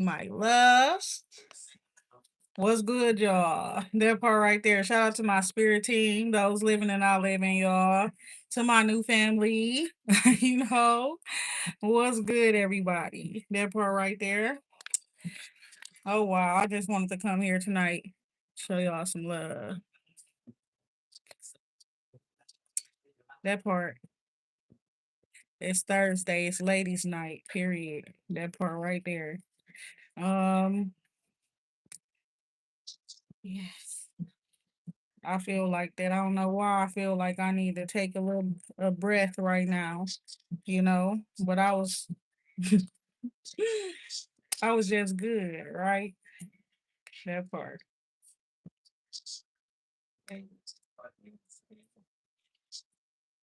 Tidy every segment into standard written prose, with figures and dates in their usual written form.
My loves. What's good, y'all? That part right there. Shout out to my spirit team, those living and not living, y'all. To my new family, you know. What's good, everybody? That part right there. Oh, wow. I just wanted to come here tonight, show y'all some love. That part. It's Thursday. It's ladies' night, period. That part right there. Um, yes. I feel like that. I don't know why I feel like I need to take a breath right now, but I was just good, right? That part.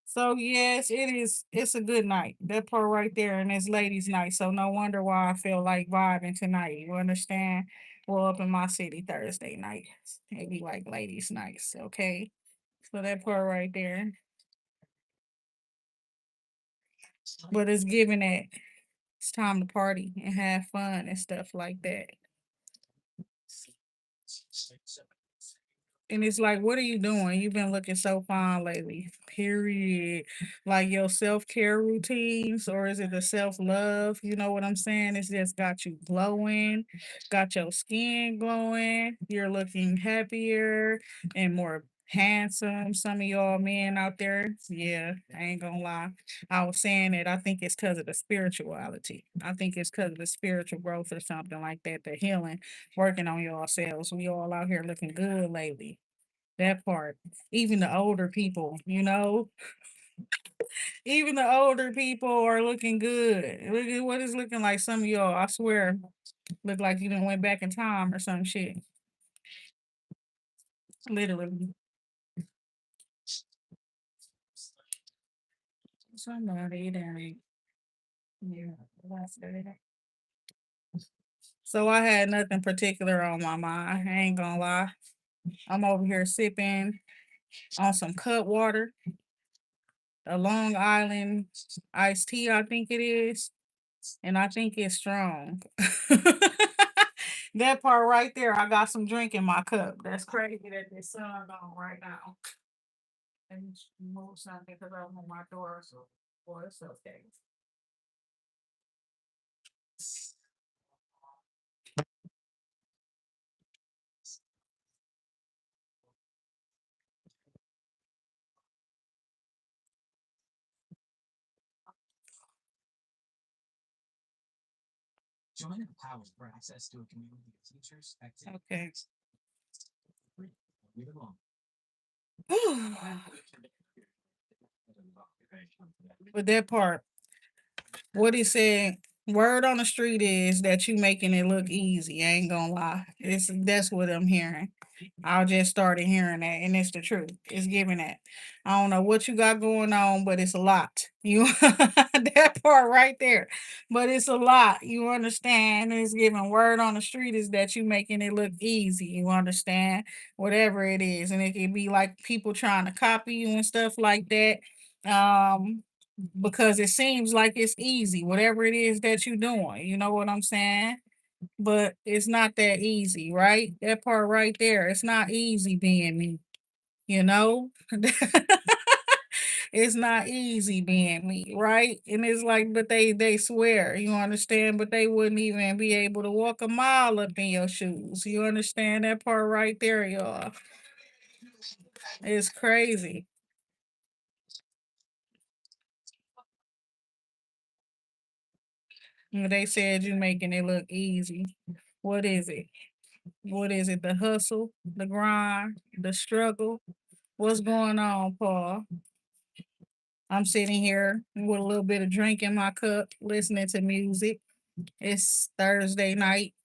So yes, it's a good night. That part right there, and it's ladies' night. So no wonder why I feel like vibing tonight. You understand? Well, up in my city Thursday night. Maybe like ladies' nights, okay? So that part right there. But it's giving that it's time to party and have fun and stuff like that. And it's like, what are you doing? You've been looking so fine lately. Period. Like your self-care routines, or is it the self-love? You know what I'm saying? It's just got you glowing, got your skin glowing. You're looking happier and more handsome. Some of y'all men out there, yeah, I ain't gonna lie. I was saying that I think it's because of the spirituality. I think it's because of the spiritual growth or something like that, the healing, working on yourselves. We all out here looking good lately. That part. Even the older people, even the older people are looking good. Look at what it's looking like. Some of y'all, I swear, look like you done went back in time or some shit. Literally. Somebody that, yeah, that's it. So I had nothing particular on my mind. I ain't gonna lie. I'm over here sipping on some cut water, a Long Island iced tea, I think it is. And I think it's strong. That part right there, I got some drink in my cup. That's crazy that the sun on right now. Let me move something because I opened my door. So, boy, it's okay. Okay. But that part, what he said, word on the street is that you making it look easy. I ain't gonna lie. That's what I'm hearing. I just started hearing that, and it's the truth. It's giving that. I don't know what you got going on, but it's a lot. You that part right there, but it's a lot. You understand? It's giving word on the street is that you making it look easy. You understand? Whatever it is, and it can be like people trying to copy you and stuff like that. Because it seems like it's easy, whatever it is that you're doing. You know what I'm saying? But it's not that easy, right? That part right there, it's not easy being me, you know? It's not easy being me, right? And it's like, but they swear, you understand, but they wouldn't even be able to walk a mile up in your shoes. You understand that part right there, y'all? It's crazy. They said you making it look easy. What is it? What is it? The hustle, the grind, the struggle. What's going on, Paul? I'm sitting here with a little bit of drink in my cup, listening to music. It's Thursday night,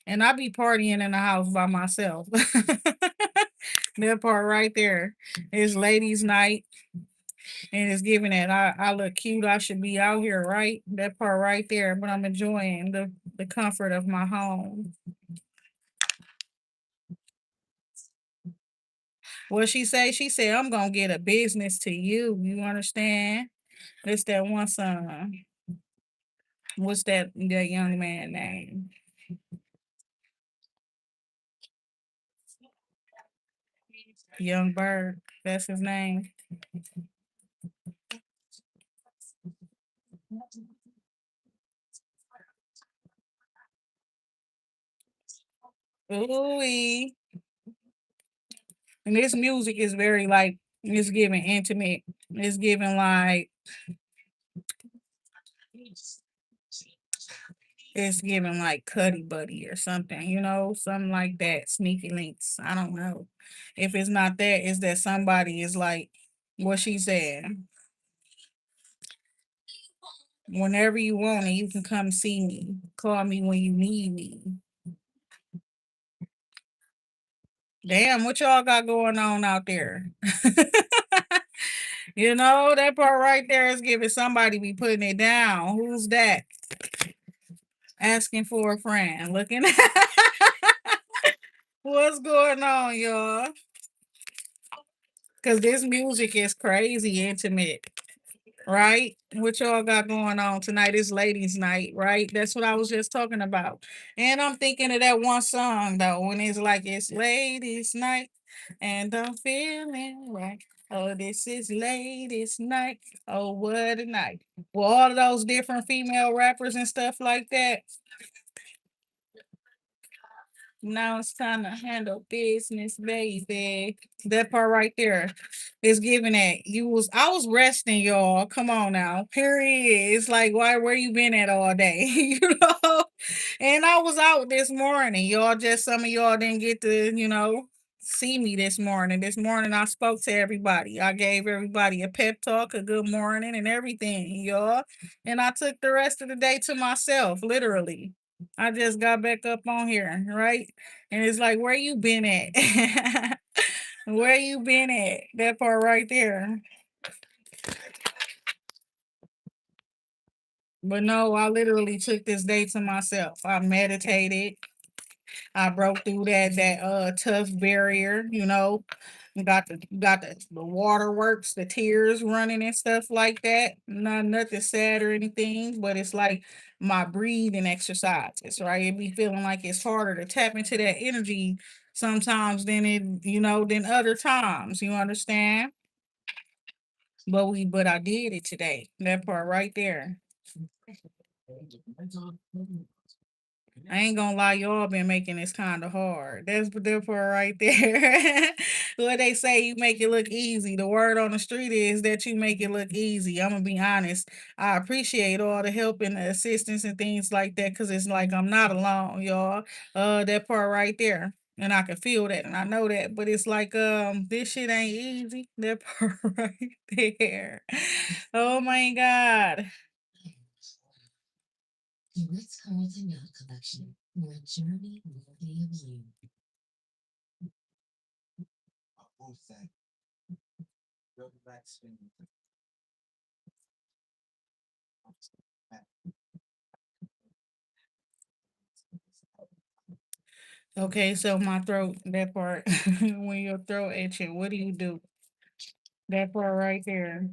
and I be partying in the house by myself. That part right there is ladies' night, and it's giving that I look cute. I should be out here, right? That part right there, but I'm enjoying the comfort of my home. What she say? She said, "I'm gonna get a business to you." You understand? It's that one song. What's that young man name? Young Bird. That's his name. Ooh. And this music is very like it's giving intimate. It's giving like it's giving like Cuddy Buddy or something, something like that. Sneaky links. I don't know. If it's not that, it's that somebody is like what she said. Whenever you want it, you can come see me. Call me when you need me. Damn, what y'all got going on out there? That part right there is giving somebody be putting it down. Who's that? Asking for a friend. Looking what's going on, y'all? Because this music is crazy intimate, right? What y'all got going on tonight is ladies' night, right? That's what I was just talking about. And I'm thinking of that one song, though, when it's like, it's ladies' night and I'm feeling right. Oh, this is ladies' night. Oh, what a night. Well, all of those different female rappers and stuff like that. Now it's time to handle business, baby. That part right there is giving that. I was resting, y'all. Come on now. Period. It's like, where you been at all day? And I was out this morning. Y'all just some of y'all didn't get to, see me this morning. This morning I spoke to everybody. I gave everybody a pep talk, a good morning, and everything, y'all. And I took the rest of the day to myself, literally. I just got back up on here, right? And it's like, where you been at? Where you been at? That part right there. But no, I literally took this day to myself. I meditated. I broke through that tough barrier, Got the waterworks, the tears running and stuff like that. Nothing sad or anything, but it's like my breathing exercises, right? It be feeling like it's harder to tap into that energy sometimes than other times. You understand? But I did it today. That part right there. I ain't gonna lie, y'all been making this kind of hard. That's the part right there. What they say, you make it look easy. The word on the street is that you make it look easy. I'm gonna be honest. I appreciate all the help and the assistance and things like that because it's like I'm not alone, y'all. That part right there. And I can feel that and I know that, but it's like this shit ain't easy. That part right there. Oh my God. Okay, so my throat, that part, when your throat itching, what do you do? That part right there.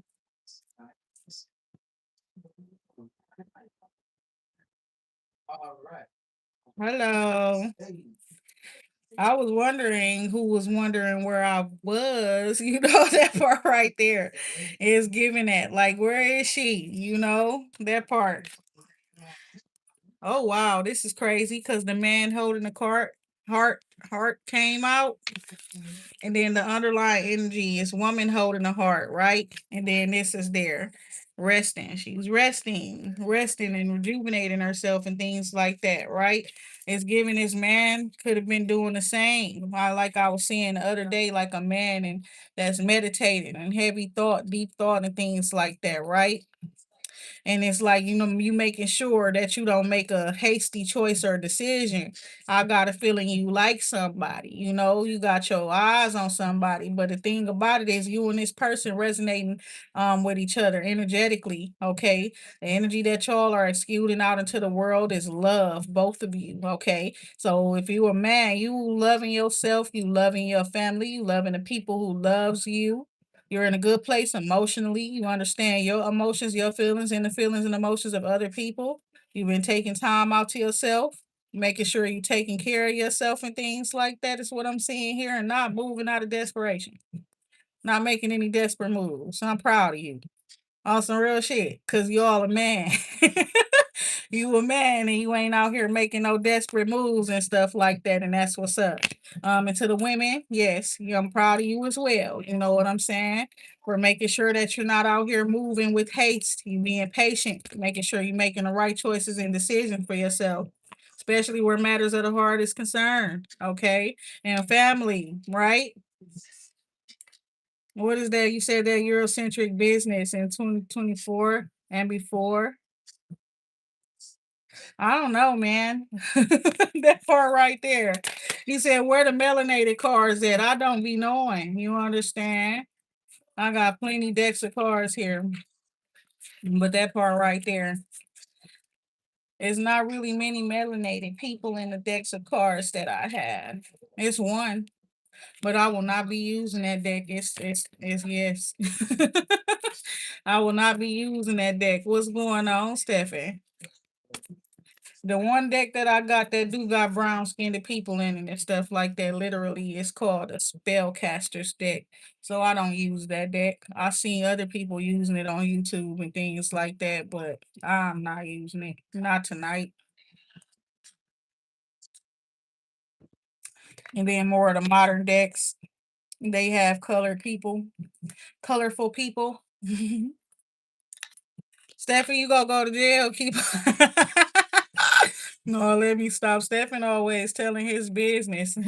Hello. I was wondering who was wondering where I was, that part right there is giving that. Like, where is she? That part. Oh wow, this is crazy because the man holding the cart heart came out. And then the underlying energy is woman holding the heart, right? And then this is there resting. She was resting and rejuvenating herself and things like that, right? It's giving this man could have been doing the same. Like I was saying the other day, like a man and that's meditating and heavy thought, deep thought, and things like that, right? And it's like, you making sure that you don't make a hasty choice or decision. I got a feeling you like somebody, you got your eyes on somebody. But the thing about it is you and this person resonating with each other energetically. Okay. The energy that y'all are exuding out into the world is love, both of you. Okay. So if you a man, you loving yourself, you loving your family, you loving the people who loves you. You're in a good place emotionally. You understand your emotions, your feelings, and the feelings and emotions of other people. You've been taking time out to yourself, making sure you're taking care of yourself and things like that is what I'm seeing here, and not moving out of desperation, not making any desperate moves. I'm proud of you. On some real shit, cause y'all a man. You a man and you ain't out here making no desperate moves and stuff like that, and that's what's up. And to the women, yes, yeah, I'm proud of you as well. You know what I'm saying? For making sure that you're not out here moving with haste, you being patient, making sure you're making the right choices and decisions for yourself, especially where matters of the heart is concerned. Okay, and family, right? What is that? You said that Eurocentric business in 2024 and before. I don't know, man. That part right there. He said, where the melanated cards at? I don't be knowing. You understand? I got plenty decks of cards here. But that part right there. It's not really many melanated people in the decks of cards that I have. It's one, but I will not be using that deck. It's yes. I will not be using that deck. What's going on, Stephanie? The one deck that I got that do got brown skinned people in it and stuff like that. Literally, it's called a spellcaster's deck. So I don't use that deck. I seen other people using it on YouTube and things like that, but I'm not using it. Not tonight. And then more of the modern decks, they have colored people, colorful people. Stephanie, you gonna go to jail? Keep. No, let me stop. Stephen always telling his business.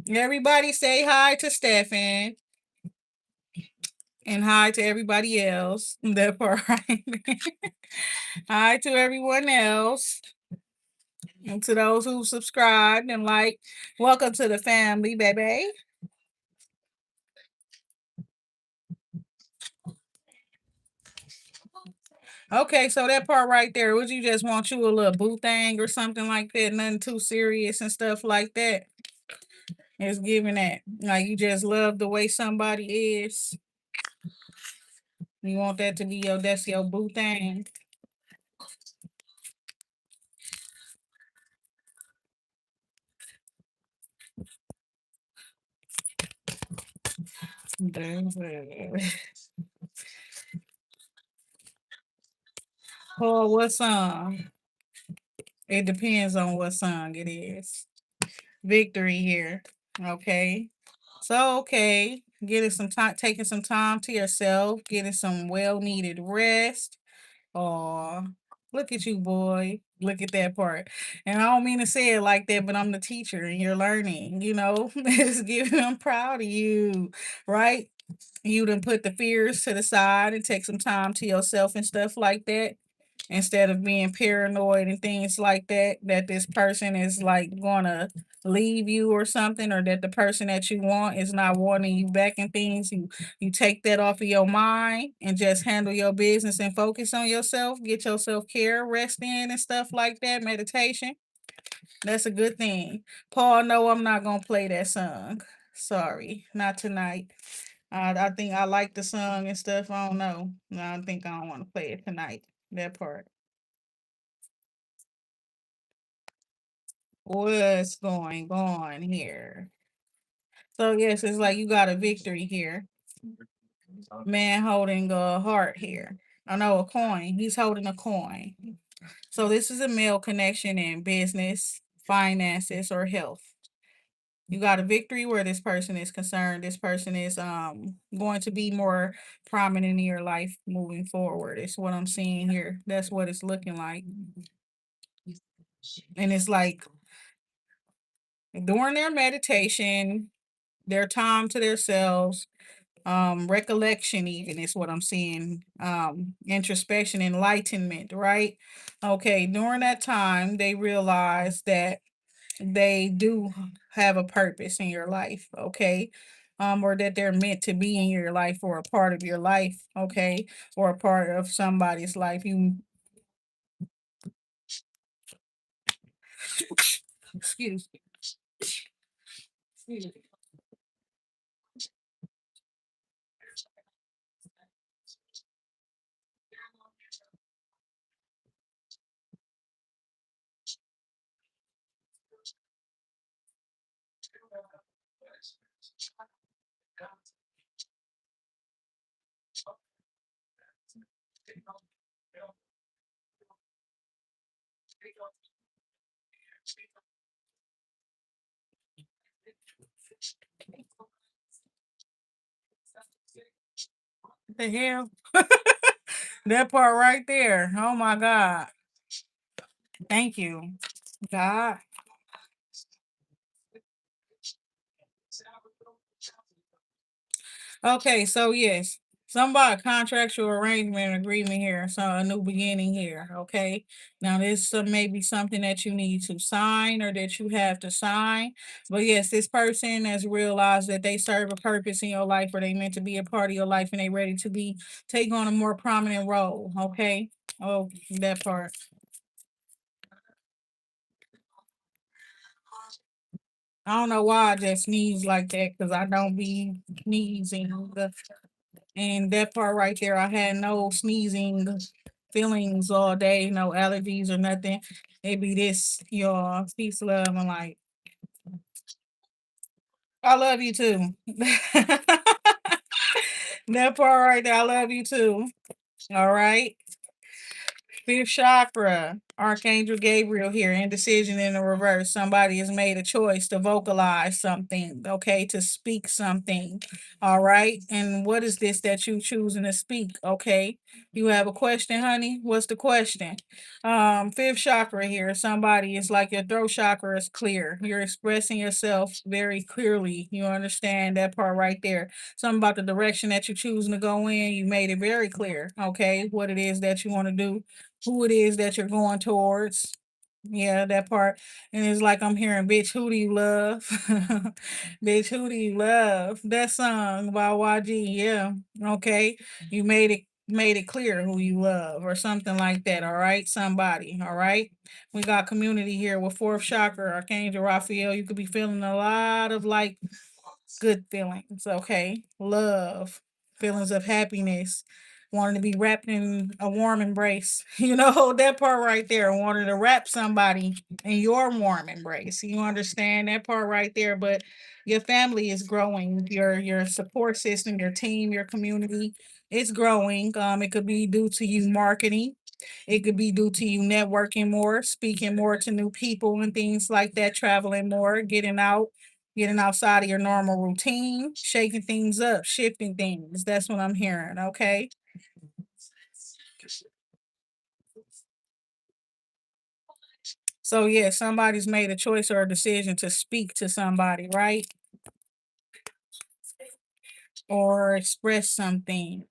Everybody say hi to Stefan and hi to everybody else. That part right. Hi to everyone else. And to those who subscribed and like, welcome to the family, baby. Okay, so that part right there, would you just want you a little boo thing or something like that? Nothing too serious and stuff like that. It's giving that. Like you just love the way somebody is. You want that to be that's your boo thing. Oh, what song? It depends on what song it is. Victory here. Okay. So okay. Getting some time, taking some time to yourself, getting some well needed rest. Oh, look at you, boy. Look at that part. And I don't mean to say it like that, but I'm the teacher and you're learning, you know. It's giving I'm proud of you, right? You done put the fears to the side and take some time to yourself and stuff like that, instead of being paranoid and things like that, that this person is like gonna leave you or something, or that the person that you want is not wanting you back and things. You take that off of your mind and just handle your business and focus on yourself, get your self-care, rest in and stuff like that, meditation. That's a good thing. Paul, no, I'm not gonna play that song. Sorry, not tonight. I think I like the song and stuff. I don't know. I don't think I don't want to play it tonight. That part. What's going on here? So yes, it's like you got a victory here. Man holding a heart here. I know a coin. He's holding a coin. So this is a male connection in business, finances, or health. You got a victory where this person is concerned. This person is going to be more prominent in your life moving forward. It's what I'm seeing here. That's what it's looking like. And it's like during their meditation, their time to themselves, recollection even is what I'm seeing, introspection, enlightenment, right? Okay, during that time they realize that they do have a purpose in your life, okay? Or that they're meant to be in your life or a part of your life, okay? Or a part of somebody's life. You excuse me. Excuse me. The hell? That part right there. Oh my God. Thank you, God. Okay, so yes, some about contractual arrangement agreement here. So a new beginning here. Okay. Now this may be something that you need to sign or that you have to sign. But yes, this person has realized that they serve a purpose in your life or they meant to be a part of your life and they ready to be take on a more prominent role. Okay. Oh, that part. I don't know why I just sneeze like that because I don't be sneezing. And that part right there, I had no sneezing feelings all day, no allergies or nothing. It be this, y'all. Peace, love, and light. I love you too. That part right there, I love you too. All right. Fifth chakra, Archangel Gabriel here, indecision in the reverse. Somebody has made a choice to vocalize something, okay, to speak something. All right. And what is this that you choosing to speak? Okay. You have a question, honey? What's the question? Fifth chakra here. Somebody is like your throat chakra is clear. You're expressing yourself very clearly. You understand that part right there. Something about the direction that you're choosing to go in. You made it very clear. Okay. What it is that you want to do, who it is that you're going towards. Yeah, that part. And it's like I'm hearing, bitch, who do you love? Bitch, who do you love? That song by YG. Yeah. Okay. You made it clear who you love or something like that. All right. Somebody. All right. We got community here with fourth chakra, Archangel Raphael. You could be feeling a lot of like good feelings, okay? Love, feelings of happiness, wanting to be wrapped in a warm embrace. You know, that part right there, wanting to wrap somebody in your warm embrace. You understand that part right there, but your family is growing, your support system, your team, your community, it's growing. It could be due to you marketing. It could be due to you networking more, speaking more to new people and things like that, traveling more, getting outside of your normal routine, shaking things up, shifting things. That's what I'm hearing. Okay. So yeah, somebody's made a choice or a decision to speak to somebody, right? Or express something.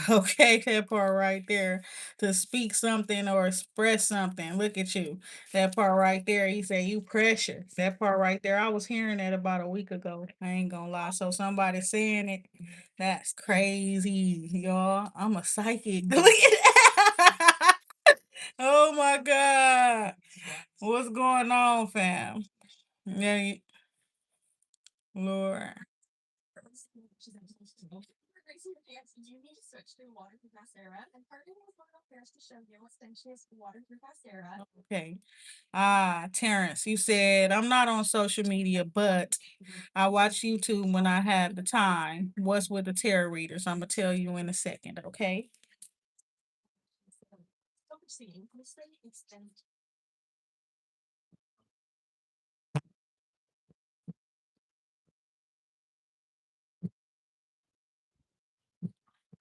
Okay, that part right there. To speak something or express something. Look at you. That part right there. He said you precious. That part right there. I was hearing that about a week ago. I ain't gonna lie. So somebody saying it. That's crazy, y'all. I'm a psychic. Look at that. Oh my God. What's going on, fam? Yeah, Lord. Okay. Ah, Terrence, you said I'm not on social media, but I watch YouTube when I have the time. What's with the tarot readers? I'm gonna tell you in a second, okay?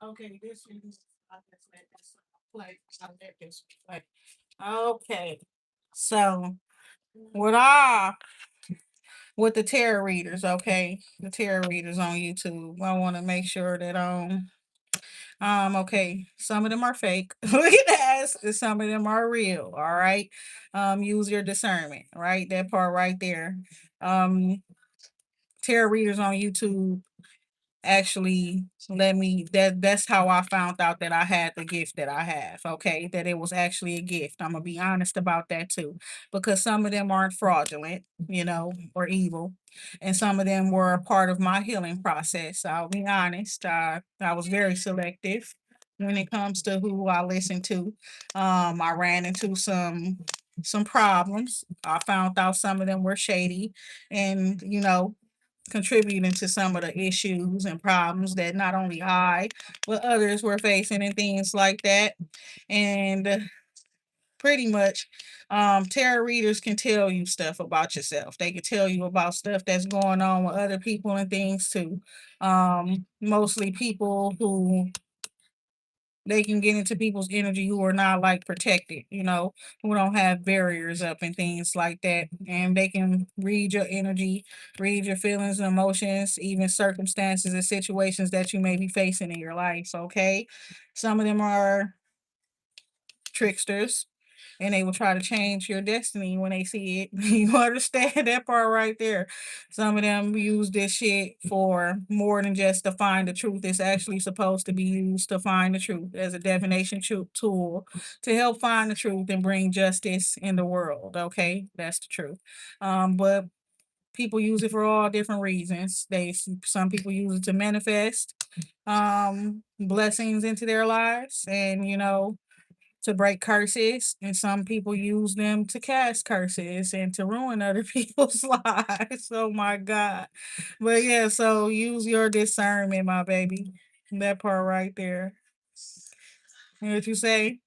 Okay, this is I just let this play. I let this play. Okay. So what I with the tarot readers, okay? The tarot readers on YouTube. I want to make sure that okay, some of them are fake. Look at that. Some of them are real. All right. Use your discernment, right? That part right there. Um, tarot readers on YouTube actually let me that's how I found out that I had the gift that I have. Okay, that it was actually a gift. I'm gonna be honest about that too, because some of them aren't fraudulent, or evil, and some of them were a part of my healing process. I'll be honest. I was very selective when it comes to who I listen to. I ran into some problems. I found out some of them were shady, and contributing to some of the issues and problems that not only I but others were facing and things like that. And pretty much, tarot readers can tell you stuff about yourself. They can tell you about stuff that's going on with other people and things too. Mostly people who they can get into people's energy who are not like protected, who don't have barriers up and things like that. And they can read your energy, read your feelings and emotions, even circumstances and situations that you may be facing in your life. Okay. Some of them are tricksters and they will try to change your destiny when they see it. You understand that part right there. Some of them use this shit for more than just to find the truth. It's actually supposed to be used to find the truth as a divination tool to help find the truth and bring justice in the world. Okay, that's the truth. But people use it for all different reasons. Some people use it to manifest blessings into their lives, and to break curses, and some people use them to cast curses and to ruin other people's lives. Oh my God. But yeah, so use your discernment, my baby. That part right there. And what you say?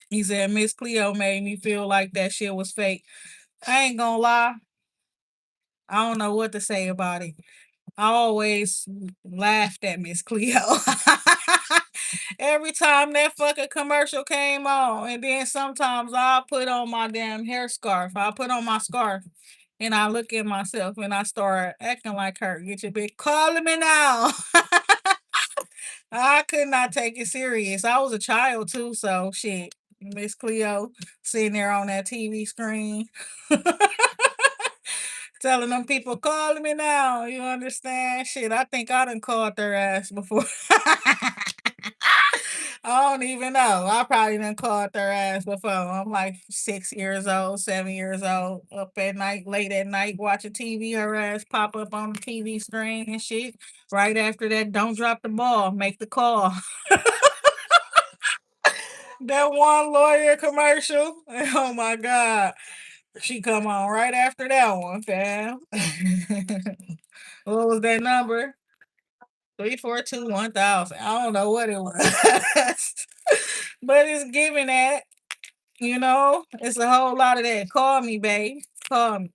He said Miss Cleo made me feel like that shit was fake. I ain't gonna lie. I don't know what to say about it. I always laughed at Miss Cleo. Every time that fucking commercial came on, and then sometimes I'll put on my damn hair scarf. I'll put on my scarf and I look at myself and I start acting like her. Get your bitch calling me now. I could not take it serious. I was a child too, so shit. Miss Cleo sitting there on that TV screen. Telling them people calling me now. You understand? Shit, I think I done called their ass before. I don't even know. I probably done called their ass before. I'm like 6 years old, 7 years old, up at night, late at night, watching TV. Her ass pop up on the TV screen and shit. Right after that, don't drop the ball, make the call. That one lawyer commercial. Oh my God. She come on right after that one, fam. What was that number? 342-1000. I don't know what it was. But it's giving that, it's a whole lot of that. Call me, babe. Call me.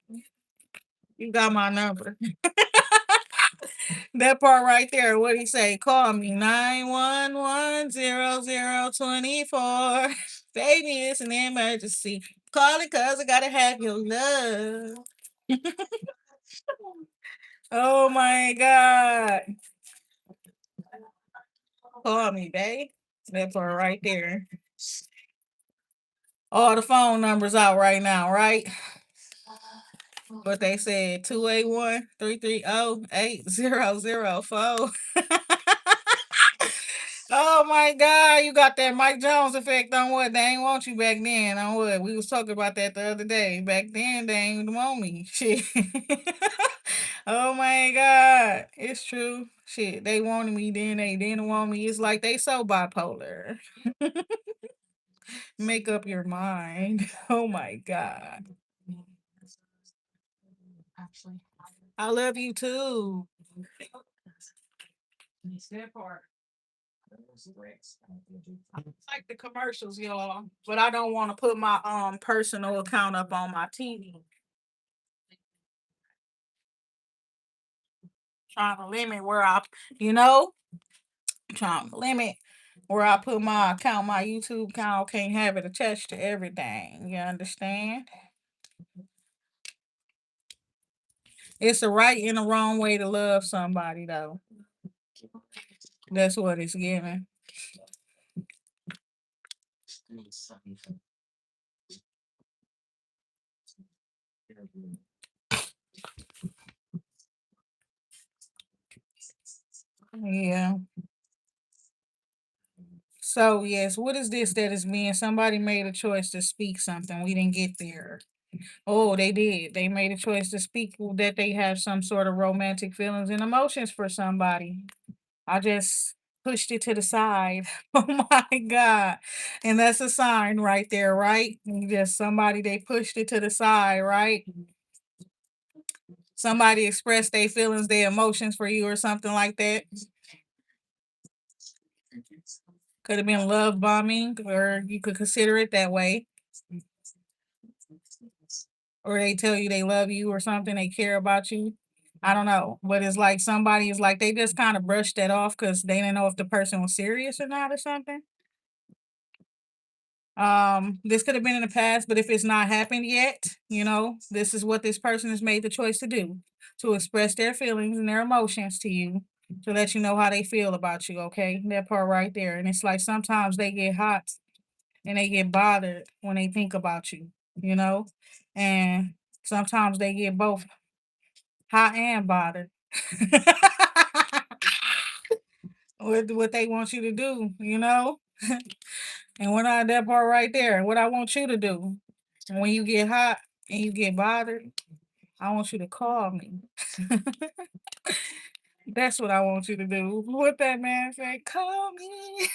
You got my number. That part right there, what he say? Call me 911-0024. Baby, it's an emergency. Call it cause I gotta have your love. Oh my God. Call me, babe. That part right there. All the phone numbers out right now, right? But they said 281-330-8004. Oh my God, you got that Mike Jones effect on what? They ain't want you back then. On what? We was talking about that the other day. Back then, they ain't want me. Shit. Oh my God. It's true. Shit. They wanted me, then they didn't want me. It's like they so bipolar. Make up your mind. Oh my God. I love you too. That part. I like the commercials, y'all, but I don't want to put my personal account up on my TV. Trying to limit where you know, trying to limit where I put my account, my YouTube account. Can't have it attached to everything. You understand? It's a right and a wrong way to love somebody, though. That's what it's giving. Yeah. So yes, what is this that is being? Somebody made a choice to speak something. We didn't get there. Oh, they did. They made a choice to speak that they have some sort of romantic feelings and emotions for somebody. I just pushed it to the side. Oh my God. And that's a sign right there, right? Just somebody they pushed it to the side, right? Somebody expressed their feelings, their emotions for you or something like that. Could have been love bombing, or you could consider it that way. Or they tell you they love you or something, they care about you. I don't know. But it's like somebody is like they just kind of brushed that off because they didn't know if the person was serious or not or something. This could have been in the past, but if it's not happened yet, this is what this person has made the choice to do, to express their feelings and their emotions to you, to let you know how they feel about you. Okay, that part right there. And it's like sometimes they get hot and they get bothered when they think about you, you know, and sometimes they get both hot and bothered with what they want you to do. And when I that part right there, what I want you to do when you get hot and you get bothered, I want you to call me. That's what I want you to do. What that man said, call me.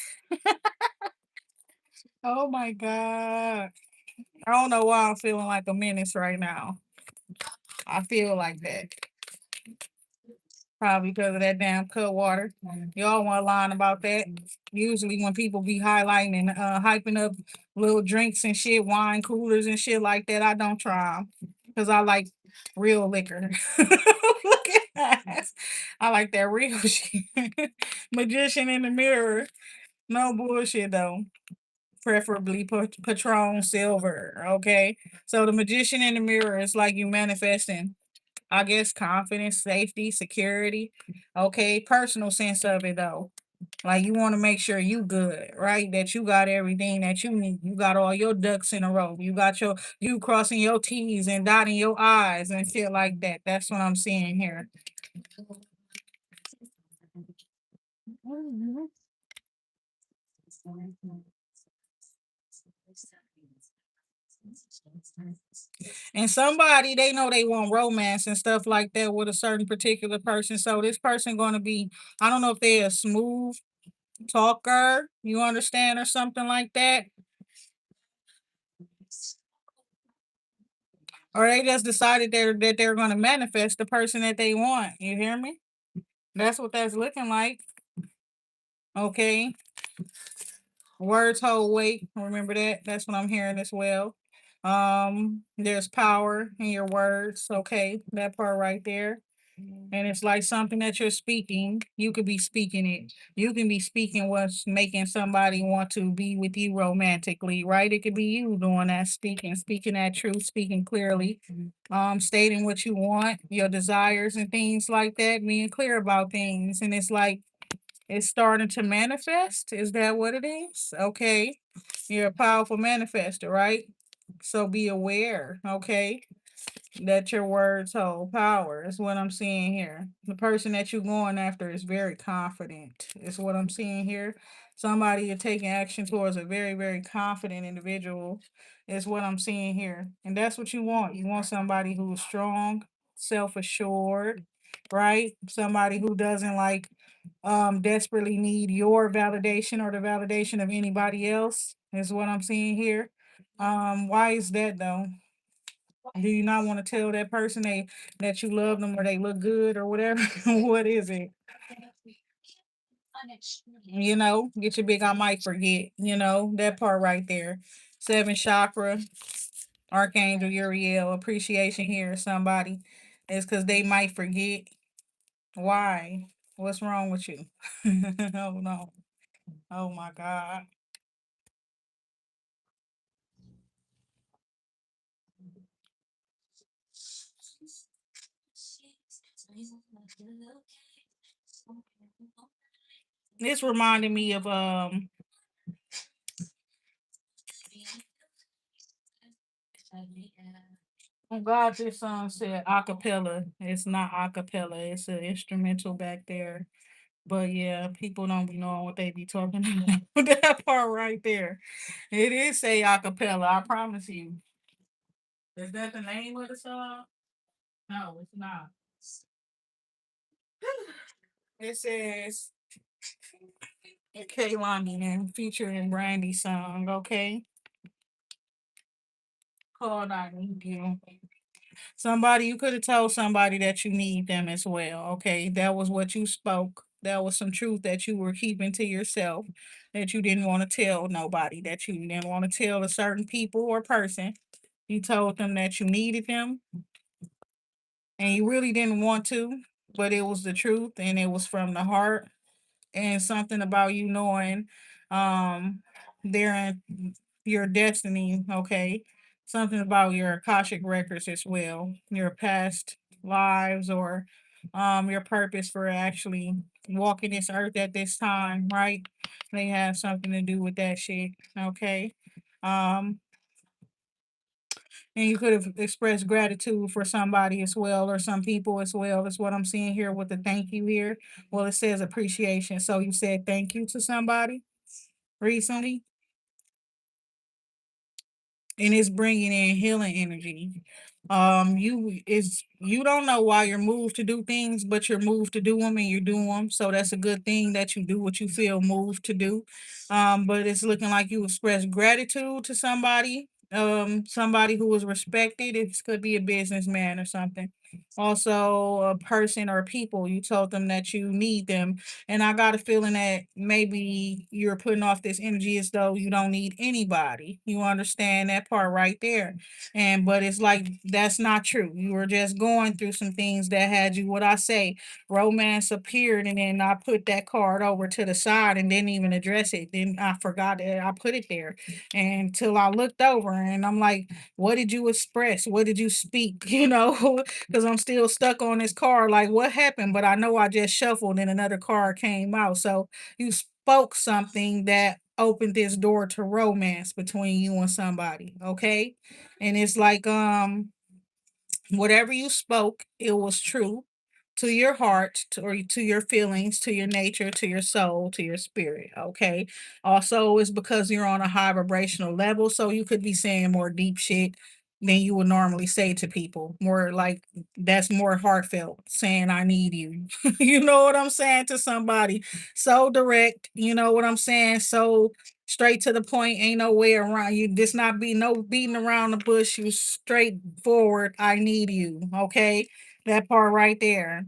Oh my God. I don't know why I'm feeling like a menace right now. I feel like that. Probably because of that damn cut water. Y'all want to line about that. Usually when people be highlighting and hyping up little drinks and shit, wine coolers and shit like that, I don't try them because I like real liquor. Look at that. I like that real shit. Magician in the mirror. No bullshit though. Preferably Patron Silver. Okay. So the magician in the mirror is like you manifesting, I guess, confidence, safety, security. Okay, personal sense of it though. Like you want to make sure you good, right? That you got everything that you need. You got all your ducks in a row. You crossing your T's and dotting your I's and shit like that. That's what I'm seeing here. And somebody they know they want romance and stuff like that with a certain particular person. So this person gonna be, I don't know if they're a smooth talker, you understand, or something like that. Or they just decided that they're gonna manifest the person that they want. You hear me? That's what that's looking like. Okay. Words hold weight. Remember that. That's what I'm hearing as well. There's power in your words. Okay, that part right there. And it's like something that you're speaking. You could be speaking it. You can be speaking what's making somebody want to be with you romantically, right? It could be you doing that, speaking that truth, speaking clearly, stating what you want, your desires and things like that, being clear about things. And it's like it's starting to manifest. Is that what it is? Okay. You're a powerful manifester, right? So be aware, okay, that your words hold power, is what I'm seeing here. The person that you're going after is very confident, is what I'm seeing here. Somebody you're taking action towards a very, very confident individual, is what I'm seeing here. And that's what you want. You want somebody who's strong, self assured, right? Somebody who doesn't like desperately need your validation or the validation of anybody else, is what I'm seeing here. Why is that though? Do you not want to tell that person that you love them or they look good or whatever? What is it? Get your big I might forget, that part right there. Seven chakra, Archangel Uriel, appreciation here, somebody. It's because they might forget. Why? What's wrong with you? Oh no. Oh my God. This reminded me of oh God, this song said acapella. It's not acapella, it's an instrumental back there. But yeah, people don't be knowing what they be talking about. That part right there. It is say acapella, I promise you. Is that the name of the song? No, it's not. It says Kaylani and featuring Brandy song, okay? Called I Need You. Somebody you could have told somebody that you need them as well. Okay, that was what you spoke. That was some truth that you were keeping to yourself, that you didn't want to tell nobody, that you didn't want to tell a certain people or person. You told them that you needed them, and you really didn't want to, but it was the truth and it was from the heart. And something about you knowing um their your destiny, okay? Something about your Akashic records as well, your past lives, or your purpose for actually walking this earth at this time, right? They have something to do with that shit, okay? Um and you could have expressed gratitude for somebody as well, or some people as well. Is what I'm seeing here with the thank you here. Well, it says appreciation. So you said thank you to somebody recently, and it's bringing in healing energy. You don't know why you're moved to do things, but you're moved to do them, and you do them. So that's a good thing that you do what you feel moved to do. But it's looking like you express gratitude to somebody. Somebody who is respected. It could be a businessman or something. Also, a person or people. You told them that you need them, and I got a feeling that maybe you're putting off this energy as though you don't need anybody. You understand that part right there. And but it's like that's not true. You were just going through some things that had you, what I say, romance appeared, and then I put that card over to the side and didn't even address it. Then I forgot that I put it there until I looked over and I'm like, what did you express? What did you speak? Because I'm still stuck on this card. Like, what happened? But I know I just shuffled and another card came out. So you spoke something that opened this door to romance between you and somebody. Okay. And it's like, whatever you spoke, it was true to your heart, or to your feelings, to your nature, to your soul, to your spirit. Okay. Also, it's because you're on a high vibrational level. So you could be saying more deep shit than you would normally say to people. More like that's more heartfelt, saying, I need you. You know what I'm saying to somebody? So direct. You know what I'm saying? So straight to the point, ain't no way around you. This not be no beating around the bush. You straightforward. I need you. Okay. That part right there.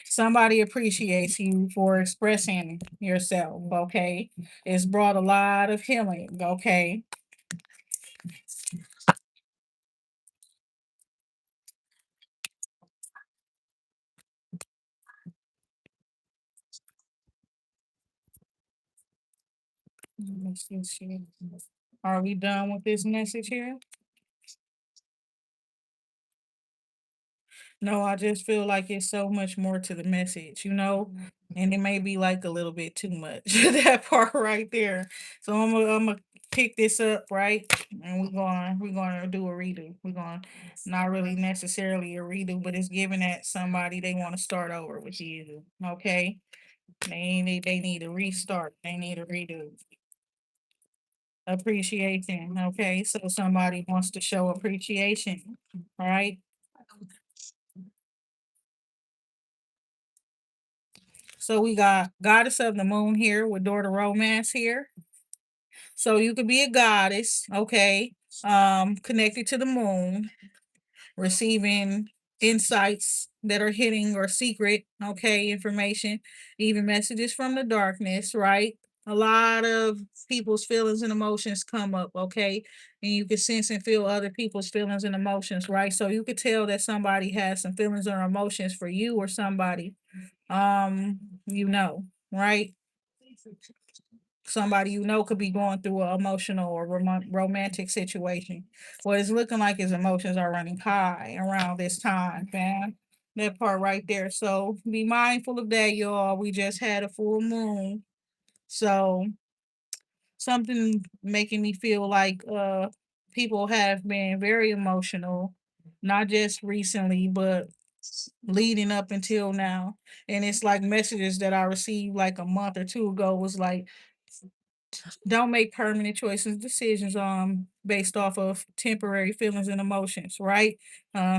Somebody appreciates you for expressing yourself. Okay. It's brought a lot of healing. Okay. Let's see. Are we done with this message here? No, I just feel like it's so much more to the message, and it may be like a little bit too much. That part right there. So I'm gonna pick this up, right? And we're gonna do a redo. We're gonna not really necessarily a redo, but it's giving that somebody they want to start over with you. Okay. They need a restart. They need a redo. Appreciation. Okay. So somebody wants to show appreciation. Right. So we got Goddess of the Moon here with Daughter Romance here. So you could be a goddess, okay, connected to the moon, receiving insights that are hidden or secret, okay, information, even messages from the darkness, right? A lot of people's feelings and emotions come up, okay? And you can sense and feel other people's feelings and emotions, right? So you could tell that somebody has some feelings or emotions for you or somebody, you know, right? Somebody could be going through an emotional or romantic situation. What it's looking like his emotions are running high around this time, man. That part right there. So be mindful of that, y'all. We just had a full moon. So something making me feel like people have been very emotional, not just recently, but leading up until now. And it's like messages that I received like a month or two ago was like, don't make permanent choices, decisions based off of temporary feelings and emotions, right?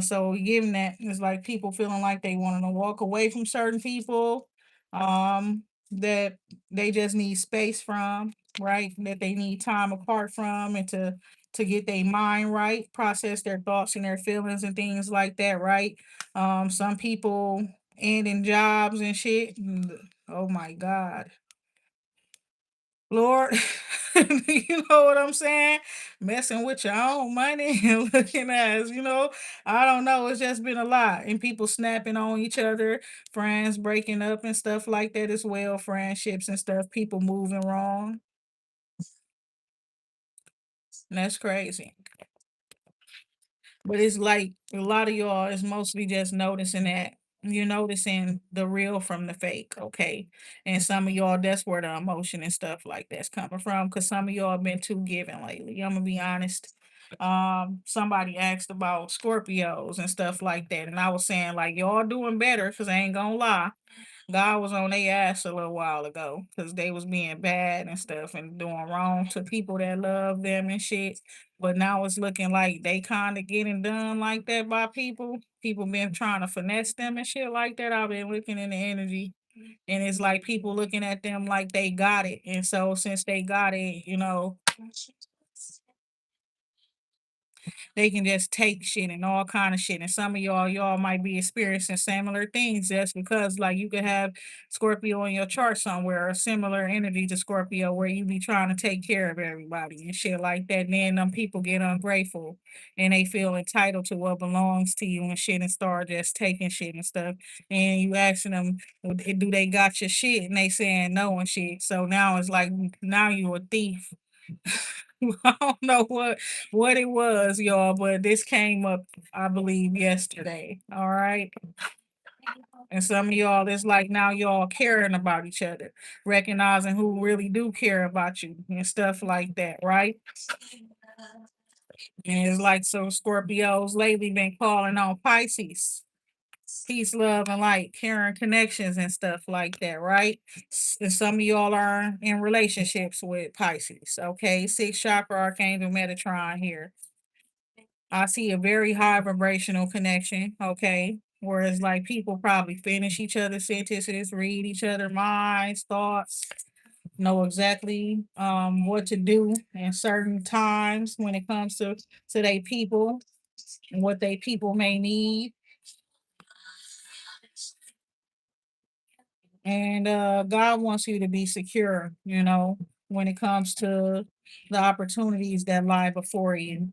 So given that, it's like people feeling like they want to walk away from certain people, that they just need space from, right? That they need time apart from, and to to get their mind right, process their thoughts and their feelings and things like that, right? Some people ending jobs and shit. Oh my God. Lord, you know what I'm saying? Messing with your own money and looking as, I don't know. It's just been a lot. And people snapping on each other, friends breaking up and stuff like that as well, friendships and stuff, people moving wrong. And that's crazy. But it's like a lot of y'all is mostly just noticing that you're noticing the real from the fake, okay? And some of y'all, that's where the emotion and stuff like that's coming from. Cause some of y'all been too giving lately. I'm gonna be honest. Somebody asked about Scorpios and stuff like that, and I was saying like y'all doing better, cause I ain't gonna lie. God was on their ass a little while ago because they was being bad and stuff and doing wrong to people that love them and shit. But now it's looking like they kind of getting done like that by people. People been trying to finesse them and shit like that. I've been looking in the energy, and it's like people looking at them like they got it. And so since they got it, they can just take shit and all kind of shit. And some of y'all might be experiencing similar things. That's because like you could have Scorpio in your chart somewhere or similar energy to Scorpio where you be trying to take care of everybody and shit like that. And then them people get ungrateful and they feel entitled to what belongs to you and shit and start just taking shit and stuff. And you asking them, do they got your shit? And they saying no and shit. So now it's like now you a thief. I don't know what it was, y'all, but this came up, I believe, yesterday. All right. And some of y'all, it's like now y'all caring about each other, recognizing who really do care about you and stuff like that, right? And it's like so Scorpios lately been calling on Pisces. Peace, love, and light, caring connections and stuff like that, right? And some of y'all are in relationships with Pisces. Okay, sixth chakra archangel Metatron here. I see a very high vibrational connection, okay? Whereas like people probably finish each other's sentences, read each other's minds, thoughts, know exactly what to do in certain times when it comes to their people and what they people may need. And God wants you to be secure, when it comes to the opportunities that lie before you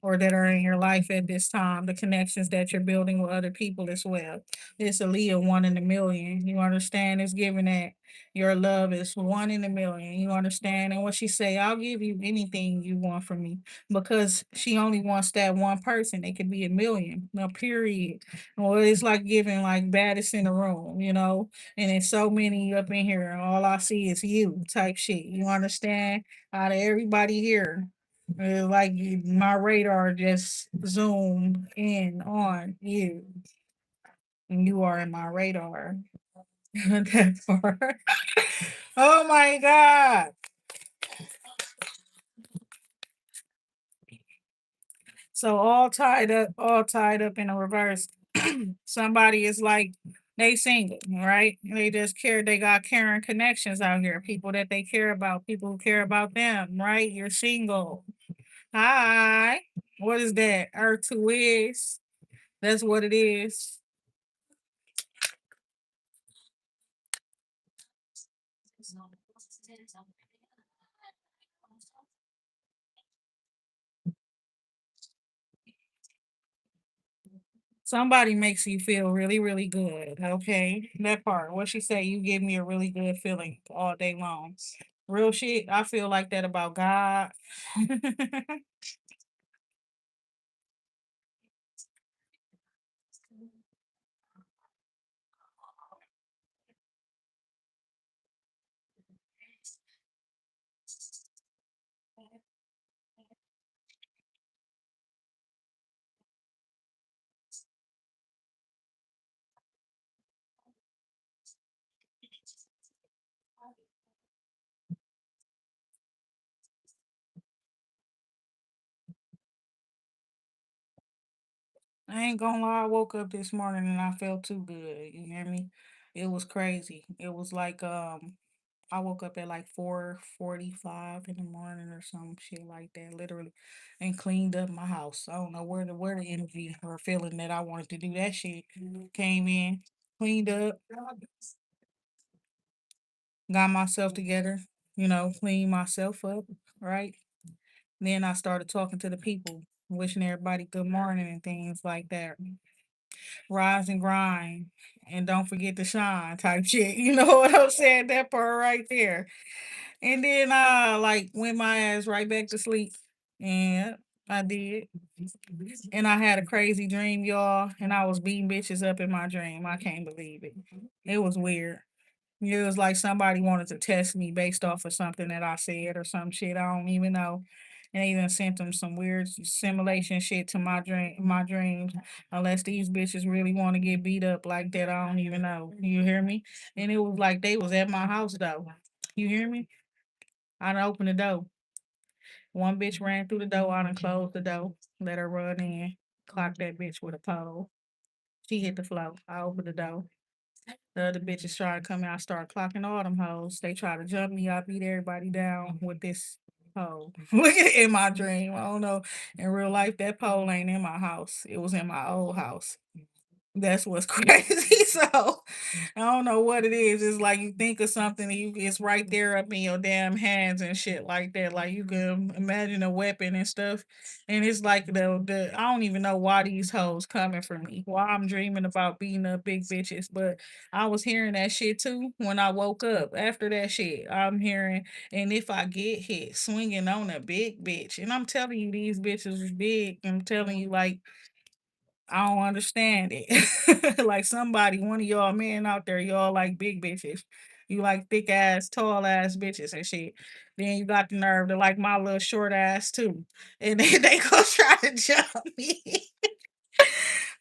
or that are in your life at this time, the connections that you're building with other people as well. It's a Leo 1 in a million. You understand? It's given that your love is 1 in a million. You understand? And what she say, I'll give you anything you want from me because she only wants that one person. It could be a million, no period. Well, it's like giving like baddest in the room. And there's so many up in here. And all I see is you type shit. You understand? Out of everybody here, like my radar just zoomed in on you, and you are in my radar. That part. Oh my god! So all tied up in a reverse. Somebody is like they single, right? They just care. They got caring connections out here. People that they care about. People who care about them, right? You're single. Hi. What is that? Earth to is. That's what it is. Somebody makes you feel really, really good. Okay. That part. What she say, you give me a really good feeling all day long. Real shit. I feel like that about God. I ain't gonna lie, I woke up this morning and I felt too good. You hear me? It was crazy. It was like I woke up at like 4:45 in the morning or some shit like that, literally, and cleaned up my house. I don't know where the energy or feeling that I wanted to do that shit came in. Cleaned up, got myself together, cleaned myself up, right? Then I started talking to the people, wishing everybody good morning and things like that. Rise and grind, and don't forget to shine type shit. You know what I'm saying? That part right there. And then I like went my ass right back to sleep. And I did. And I had a crazy dream, y'all. And I was beating bitches up in my dream. I can't believe it. It was weird. It was like somebody wanted to test me based off of something that I said or some shit. I don't even know. And they even sent them some weird simulation shit to my dreams. Unless these bitches really want to get beat up like that, I don't even know. You hear me? And it was like they was at my house though. You hear me? I done opened the door. One bitch ran through the door. I done closed the door. Let her run in. Clocked that bitch with a pole. She hit the floor. I opened the door. The other bitches try to come in. I start clocking all them hoes. They try to jump me. I beat everybody down with this pole. Look at it in my dream. I don't know. In real life, that pole ain't in my house. It was in my old house. That's what's crazy. So I don't know what it is. It's like you think of something and it's right there up in your damn hands and shit like that. Like you can imagine a weapon and stuff. And it's like the I don't even know why these hoes coming for me. Why I'm dreaming about beating up big bitches. But I was hearing that shit too when I woke up. After that shit, I'm hearing, and if I get hit swinging on a big bitch, and I'm telling you these bitches was big. I'm telling you like I don't understand it. Like somebody, one of y'all men out there, y'all like big bitches. You like thick ass, tall ass bitches and shit. Then you got the nerve to like my little short ass too. And then they go try to jump me.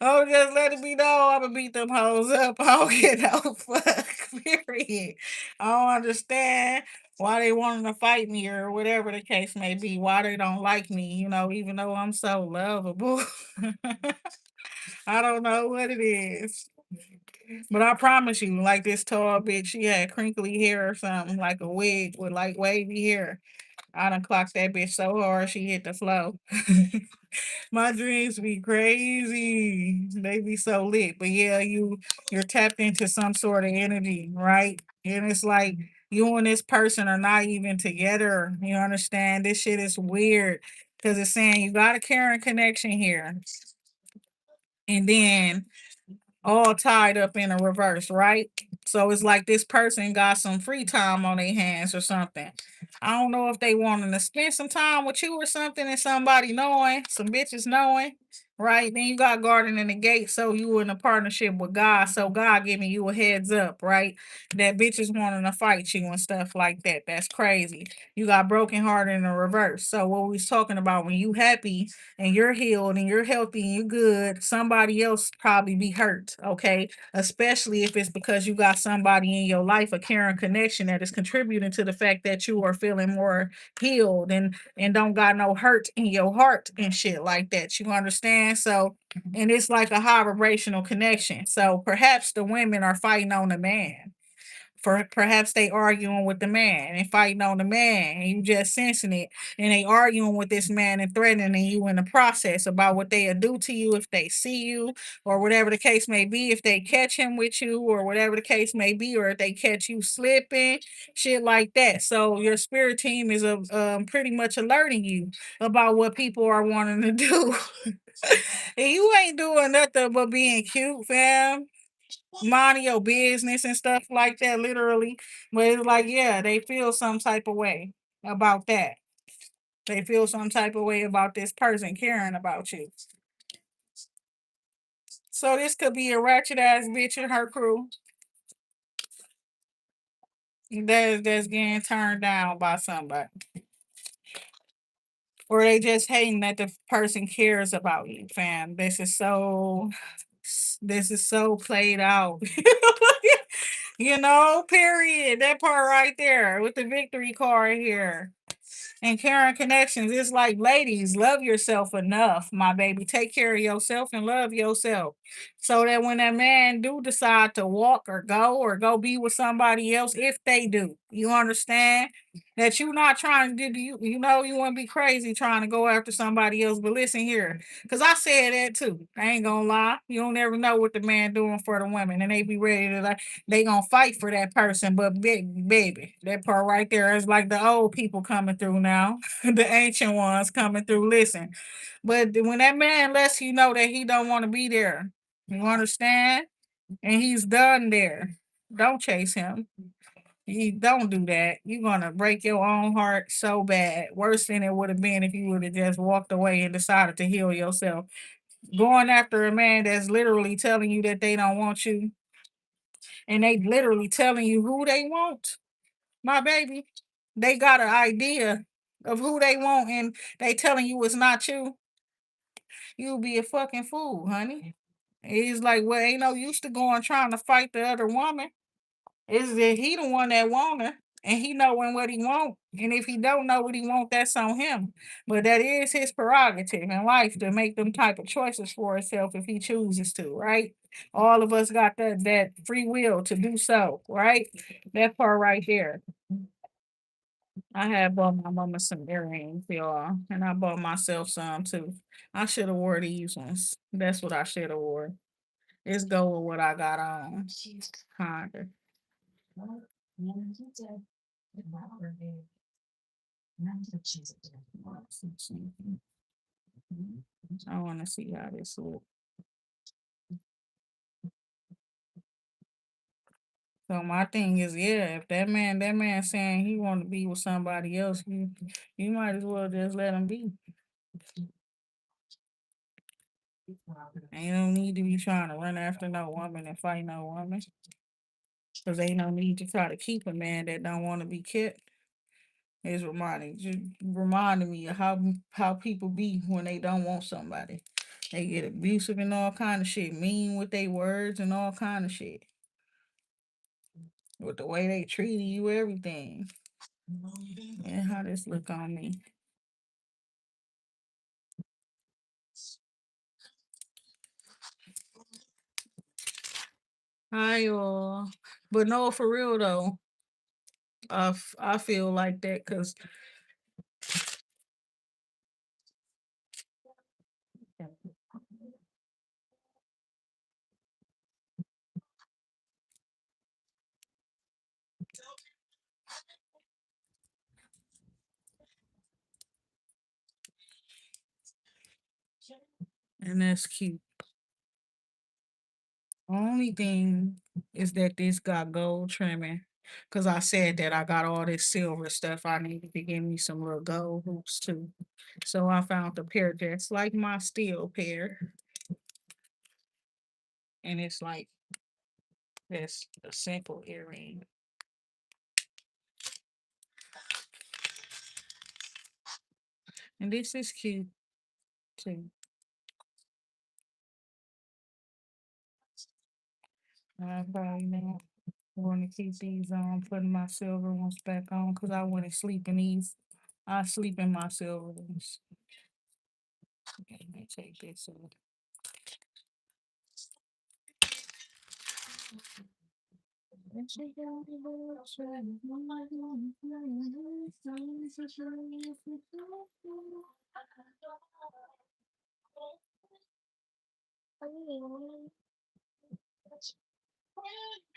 Oh, just let it be known I'ma beat them hoes up. I don't get no fuck. Period. I don't understand why they wanting to fight me or whatever the case may be. Why they don't like me, even though I'm so lovable. I don't know what it is. But I promise you, like this tall bitch, she had crinkly hair or something, like a wig with like wavy hair. I done clocked that bitch so hard she hit the floor. My dreams be crazy. They be so lit. But yeah, you're tapped into some sort of energy, right? And it's like you and this person are not even together. You understand? This shit is weird. Cause it's saying you got a caring connection here. And then all tied up in a reverse, right? So it's like this person got some free time on their hands or something. I don't know if they wanting to spend some time with you or something and somebody knowing, some bitches knowing, right? Then you got guarding in the gate, so you in a partnership with God, so God giving you a heads up, right? That bitches wanting to fight you and stuff like that. That's crazy. You got broken heart in the reverse. So what we was talking about when you happy and you're healed and you're healthy and you're good, somebody else probably be hurt, okay? Especially if it's because you got somebody in your life, a caring connection that is contributing to the fact that you are feeling more healed and don't got no hurt in your heart and shit like that. You understand? So, and it's like a high vibrational connection. So perhaps the women are fighting on the man, for perhaps they arguing with the man and fighting on the man and you just sensing it, and they arguing with this man and threatening you in the process about what they'll do to you if they see you or whatever the case may be, if they catch him with you or whatever the case may be, or if they catch you slipping, shit like that. So your spirit team is pretty much alerting you about what people are wanting to do. And you ain't doing nothing but being cute, fam, minding your business and stuff like that, literally. But it's like, yeah, they feel some type of way about that. They feel some type of way about this person caring about you. So this could be a ratchet ass bitch and her crew that's getting turned down by somebody. Or they just hating that the person cares about you, fam. This is so played out. Period. That part right there with the victory card here. And Karen Connections, it's like, ladies, love yourself enough, my baby. Take care of yourself and love yourself. So that when that man do decide to walk or go be with somebody else, if they do, you understand that you not trying to do you know you wouldn't be crazy trying to go after somebody else. But listen here, because I said that too. I ain't gonna lie. You don't ever know what the man doing for the women, and they be ready to like they gonna fight for that person. But big baby, that part right there is like the old people coming through now, the ancient ones coming through. Listen, but when that man lets you know that he don't want to be there, you understand, and he's done there, don't chase him. You don't do that. You're gonna break your own heart so bad, worse than it would have been if you would have just walked away and decided to heal yourself. Going after a man that's literally telling you that they don't want you, and they literally telling you who they want, my baby. They got an idea of who they want, and they telling you it's not you. You'll be a fucking fool, honey. It's like, well, ain't no use to going trying to fight the other woman. Is that he the one that want her, and he knowing what he want. And if he don't know what he want, that's on him. But that is his prerogative in life to make them type of choices for himself if he chooses to, right? All of us got that free will to do so, right? That part right there. I had bought my mama some earrings, y'all, and I bought myself some too. I should have wore these ones. That's what I should have wore. Let's go with what I got on. Kinda. I want to see how this looks. So my thing is, yeah, if that man saying he want to be with somebody else, you might as well just let him be. Ain't no need to be trying to run after no woman and fight no woman, because ain't no need to try to keep a man that don't want to be kept. It's reminding me of how people be when they don't want somebody. They get abusive and all kind of shit, mean with their words and all kind of shit, with the way they treating you, everything. And how this look on me? Hi, y'all. But no, for real though, I feel like that because, and that's cute. Only thing is that this got gold trimming. Cause I said that I got all this silver stuff. I needed to give me some little gold hoops too. So I found a pair just like my steel pair. And it's like this a simple earring. And this is cute too. I probably not want to keep these on, putting my silver ones back on because I want to sleep in these. I sleep in my silver ones. Okay, let me take this off.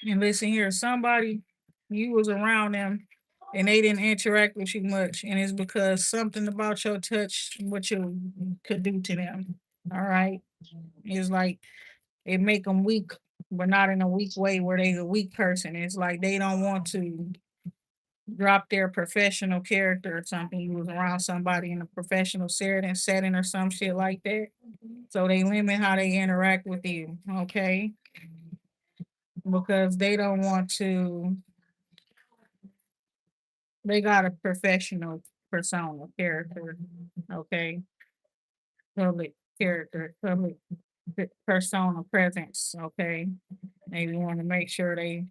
And listen here, somebody, you was around them and they didn't interact with you much, and it's because something about your touch, what you could do to them. All right. It's like it make them weak, but not in a weak way where they a weak person. It's like they don't want to drop their professional character or something. You was around somebody in a professional setting or some shit like that. So they limit how they interact with you, okay? Because they don't want to, they got a professional persona character, okay? Public character, public persona presence, okay? They want to make sure they,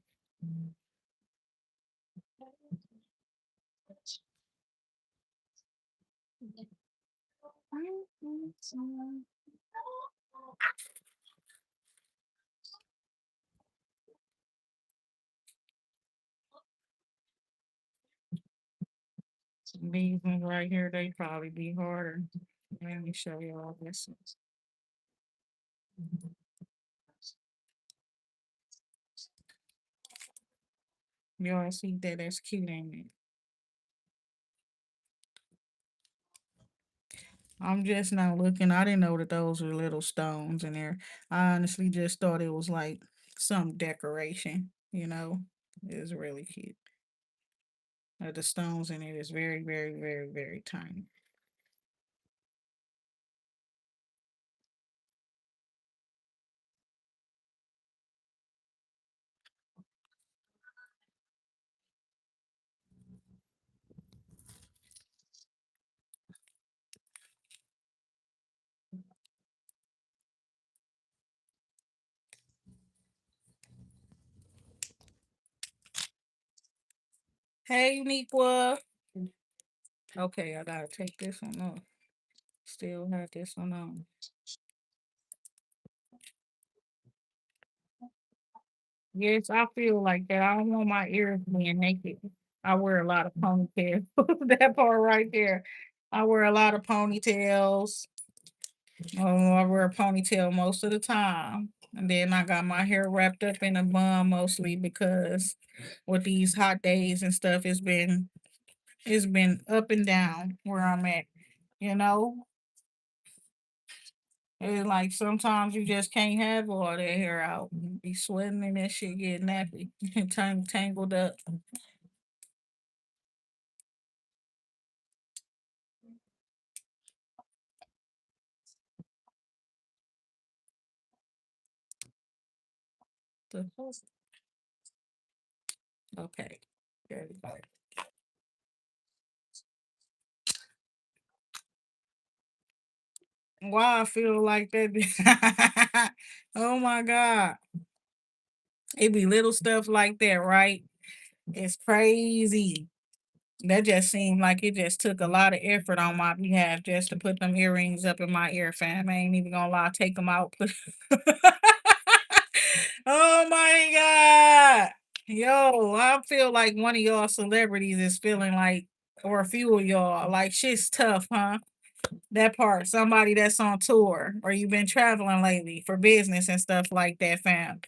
These ones right here, they probably be harder. Let me show you all this. Y'all see that? That's cute, ain't it? I'm just not looking. I didn't know that those were little stones in there. I honestly just thought it was like some decoration, you know. It's really cute. The stones in it is very, very, very, very tiny. Hey, Uniqua. Okay, I gotta take this one off. Still have this one on. Yes, I feel like that. I don't want my ears being naked. I wear a lot of ponytails. That part right there. I wear a lot of ponytails. I wear a ponytail most of the time. And then I got my hair wrapped up in a bun mostly because with these hot days and stuff, it's been up and down where I'm at. You know, it's like sometimes you just can't have all that hair out. You be sweating and that shit get nappy, tangled up. The Okay. There we go. Why I feel like that? Oh my God. It be little stuff like that, right? It's crazy. That just seemed like it just took a lot of effort on my behalf just to put them earrings up in my ear, fam. I ain't even gonna lie, take them out. Oh my God. Yo, I feel like one of y'all celebrities is feeling like, or a few of y'all, like shit's tough, huh? That part, somebody that's on tour or you've been traveling lately for business and stuff like that, fam.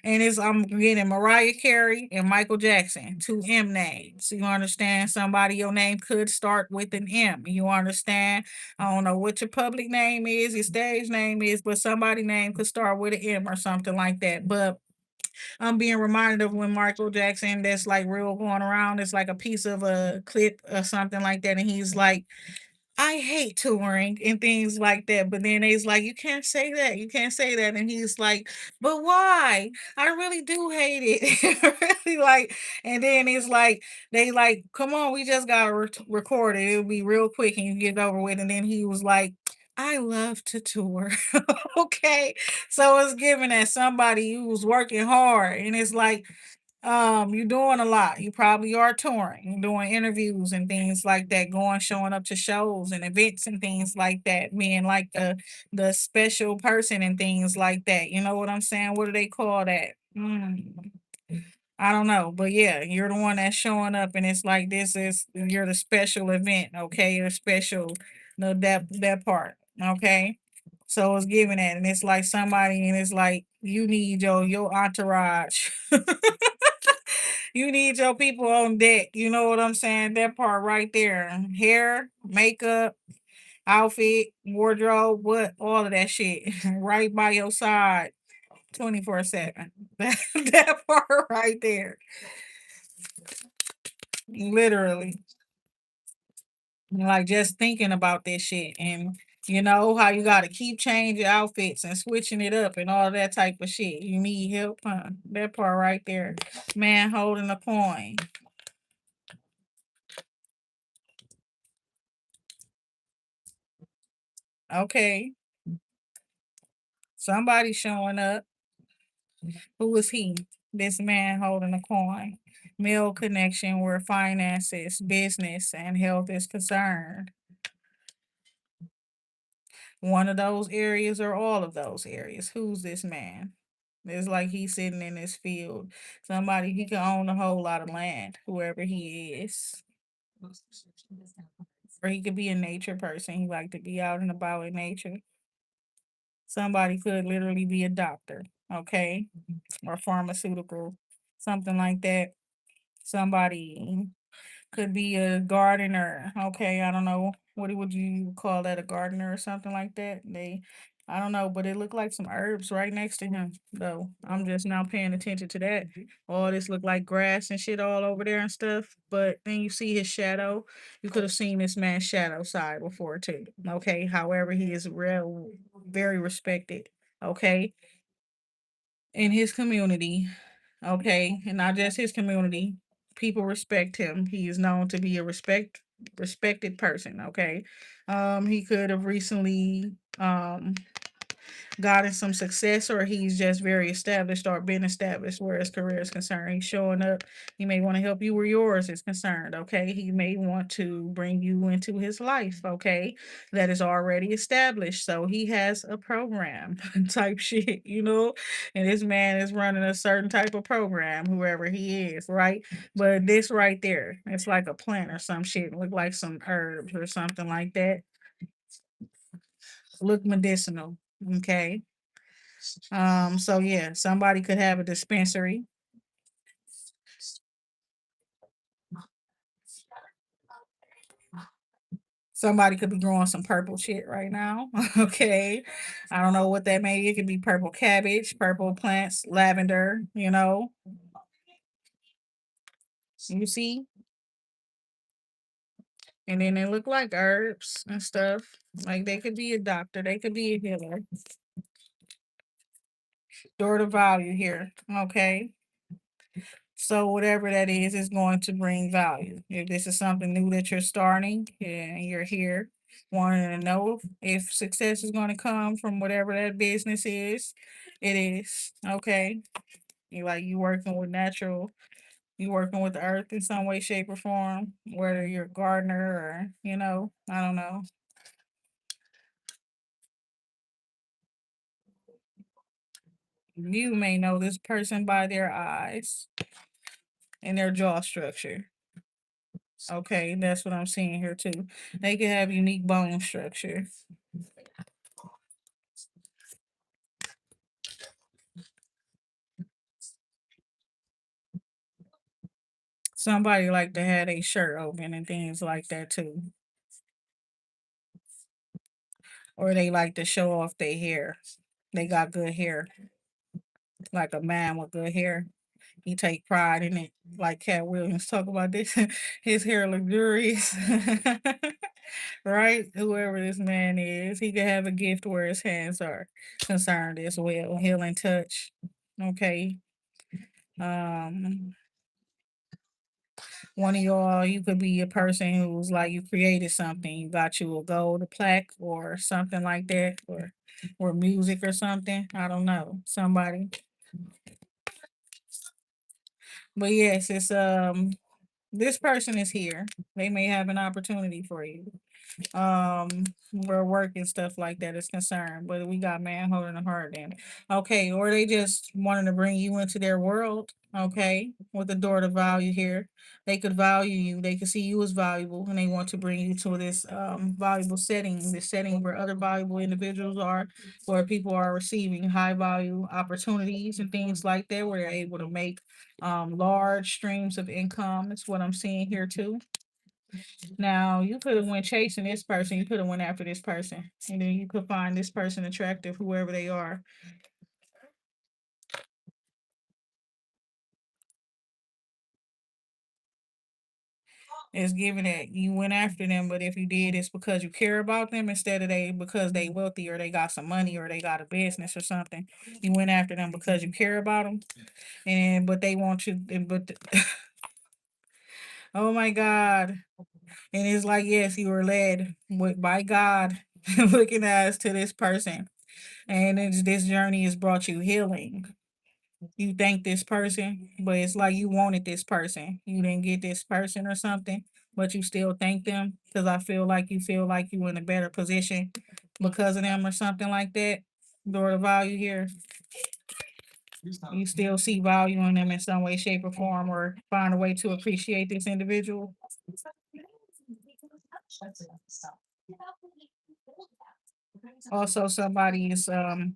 And I'm getting Mariah Carey and Michael Jackson, two M names. You understand? Somebody your name could start with an M. You understand? I don't know what your public name is, your stage name is, but somebody name could start with an M or something like that. But I'm being reminded of when Michael Jackson, that's like real going around. It's like a piece of a clip or something like that, and he's like, I hate touring and things like that. But then he's like, you can't say that. You can't say that. And he's like, but why? I really do hate it. Really like, and then it's like, they like, come on, we just got to record it. It'll be real quick and you get over with. And then he was like, I love to tour. Okay. So it's given as somebody who's working hard. And it's like, you're doing a lot. You probably are touring, you're doing interviews and things like that, going showing up to shows and events and things like that, being like the special person and things like that. You know what I'm saying? What do they call that? I don't know, but yeah, you're the one that's showing up, and it's like you're the special event, okay? You're special, no that part, okay? So it's giving that, and it's like somebody, and it's like you need your entourage. You need your people on deck. You know what I'm saying? That part right there. Hair, makeup, outfit, wardrobe, what all of that shit. Right by your side 24/7. That part right there. Literally. Like just thinking about this shit and you know how you gotta keep changing outfits and switching it up and all that type of shit. You need help, huh? That part right there. Man holding a coin. Okay. Somebody showing up. Who is he? This man holding a coin. Male connection where finances, business, and health is concerned. One of those areas or all of those areas? Who's this man? It's like he's sitting in this field. Somebody he can own a whole lot of land, whoever he is. Or he could be a nature person. He like to be out and about in nature. Somebody could literally be a doctor, okay? Or pharmaceutical, something like that. Somebody could be a gardener. Okay, I don't know. What would you call that? A gardener or something like that? I don't know, but it looked like some herbs right next to him, though. I'm just now paying attention to that. All this looked like grass and shit all over there and stuff. But then you see his shadow. You could have seen this man's shadow side before too. Okay, however, he is real, very respected. Okay, in his community. Okay, and not just his community. People respect him. He is known to be a respected person. Okay, he could have recently gotten some success, or he's just very established or been established where his career is concerned. He's showing up. He may want to help you where yours is concerned. Okay. He may want to bring you into his life. Okay. That is already established. So he has a program type shit, and this man is running a certain type of program, whoever he is, right? But this right there, it's like a plant or some shit. Look like some herbs or something like that. Look medicinal. Okay. So yeah, somebody could have a dispensary. Somebody could be growing some purple shit right now. Okay. I don't know what that may be. It could be purple cabbage, purple plants, lavender, you see? And then they look like herbs and stuff. Like they could be a doctor, they could be a healer. Door to value here. Okay. So whatever that is going to bring value. If this is something new that you're starting and you're here wanting to know if success is going to come from whatever that business is, it is. Okay. You working with natural, you working with the earth in some way, shape, or form, whether you're a gardener or, I don't know. You may know this person by their eyes and their jaw structure. Okay, that's what I'm seeing here too. They can have unique bone structure. Somebody like to have a shirt open and things like that too. Or they like to show off their hair. They got good hair, like a man with good hair. He take pride in it. Like Cat Williams talk about this. His hair luxurious. Right? Whoever this man is, he could have a gift where his hands are concerned as well. Healing touch. Okay. Um One of y'all, you could be a person who's like you created something, you got you a gold plaque or something like that, or music or something. I don't know. Somebody. But yes, it's this person is here. They may have an opportunity for you. um where work and stuff like that is concerned, but we got man holding a heart then. Okay, or they just wanting to bring you into their world. Okay, with the door to value here, they could value you, they could see you as valuable, and they want to bring you to this valuable setting, this setting where other valuable individuals are, where people are receiving high value opportunities and things like that, where they're able to make large streams of income. That's what I'm seeing here too. Now you could have went chasing this person, you could have went after this person, and then you could find this person attractive, whoever they are. It's given that you went after them, but if you did, it's because you care about them instead of they because they wealthy or they got some money or they got a business or something. You went after them because you care about them, and but they want you. Oh my God! And it's like yes, you were led with by God, looking eyes to this person, and this journey has brought you healing. You thank this person, but it's like you wanted this person. You didn't get this person or something, but you still thank them because I feel like you in a better position because of them or something like that. Door the value here. You still see value in them in some way, shape, or form, or find a way to appreciate this individual. Also, somebody is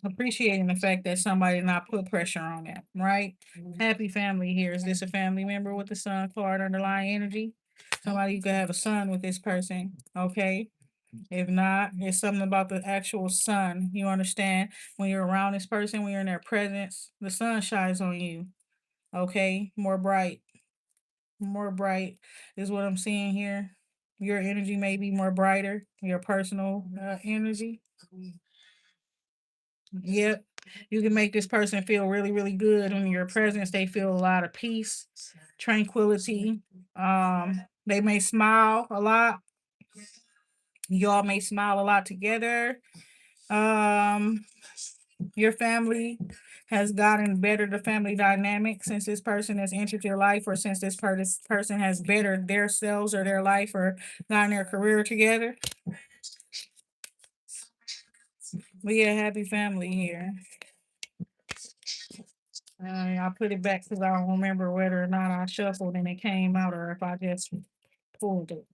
appreciating the fact that somebody did not put pressure on them, right? Happy family here. Is this a family member with the sun card underlying energy? Somebody you could have a son with this person, okay? If not, it's something about the actual sun. You understand? When you're around this person, when you're in their presence, the sun shines on you, okay? More bright is what I'm seeing here. Your energy may be more brighter, your personal energy. Yep. You can make this person feel really, really good in your presence. They feel a lot of peace, tranquility. They may smile a lot. Y'all may smile a lot together. Um, your family has gotten better, the family dynamic since this person has entered your life, or since this person has bettered their selves or their life or gotten their career together. We a happy family here. I put it back because I don't remember whether or not I shuffled and it came out or if I just pulled it.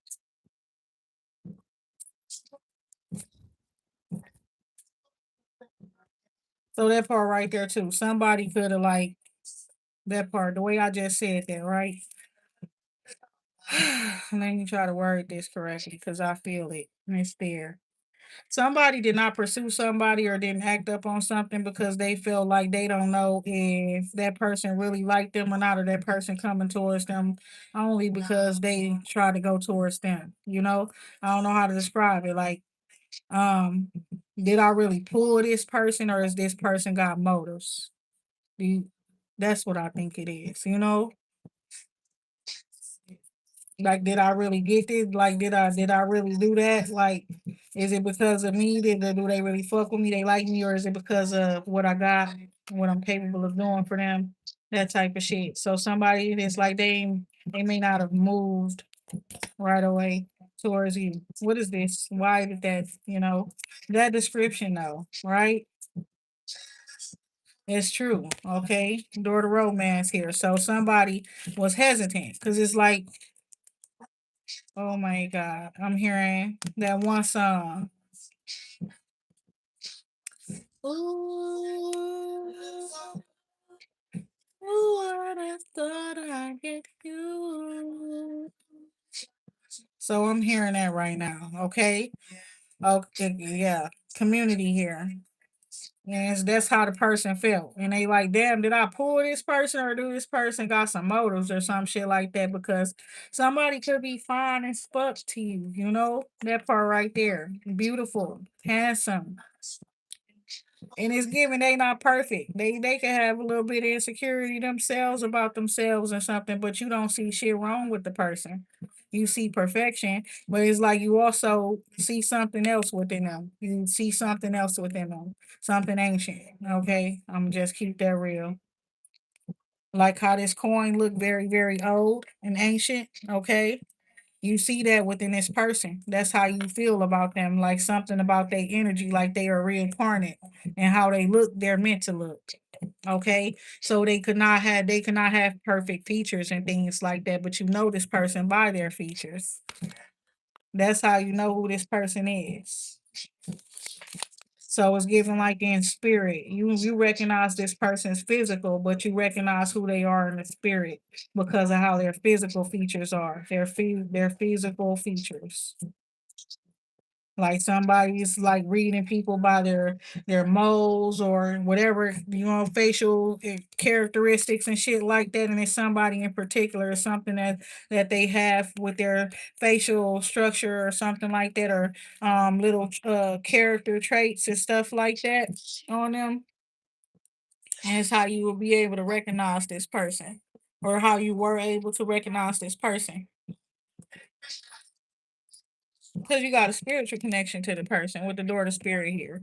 So that part right there too. Somebody could have like that part, the way I just said that, right? Let me try to word this correctly because I feel it and it's there. Somebody did not pursue somebody or didn't act up on something because they feel like they don't know if that person really liked them or not, or that person coming towards them only because they try to go towards them. I don't know how to describe it. Like, um, did I really pull this person, or is this person got motives? Do That's what I think it is. Like, did I really get this? Like, did I really do that? Like, is it because of me? Do they really fuck with me? They like me, or is it because of what I got, what I'm capable of doing for them? That type of shit. So somebody that's like they may not have moved right away towards you. What is this? Why did that description though, right? It's true. Okay. Door to romance here. So somebody was hesitant because it's like, oh my God, I'm hearing that one song. Ooh, ooh, what I thought I'd get you. So I'm hearing that right now. Okay. Okay. Yeah. Community here. And that's how the person felt. And they like, damn, did I pull this person, or do this person got some motives or some shit like that? Because somebody could be fine as fuck to you, That part right there. Beautiful, handsome. And it's given they not perfect. They can have a little bit of insecurity themselves about themselves or something, but you don't see shit wrong with the person. You see perfection, but it's like you also see something else within them. You see something else within them, something ancient. Okay, I'm just keep that real. Like how this coin look very, very old and ancient. Okay, you see that within this person. That's how you feel about them. Like something about their energy, like they are reincarnate, and how they look, they're meant to look. Okay. So they could not have perfect features and things like that, but you know this person by their features. That's how you know who this person is. So it's given like in spirit. You recognize this person's physical, but you recognize who they are in the spirit because of how their physical features are. Their physical features. Like somebody's like reading people by their moles or whatever, facial characteristics and shit like that, and it's somebody in particular or something that they have with their facial structure or something like that, or little character traits and stuff like that on them, and it's how you will be able to recognize this person, or how you were able to recognize this person, because you got a spiritual connection to the person with the door to spirit here.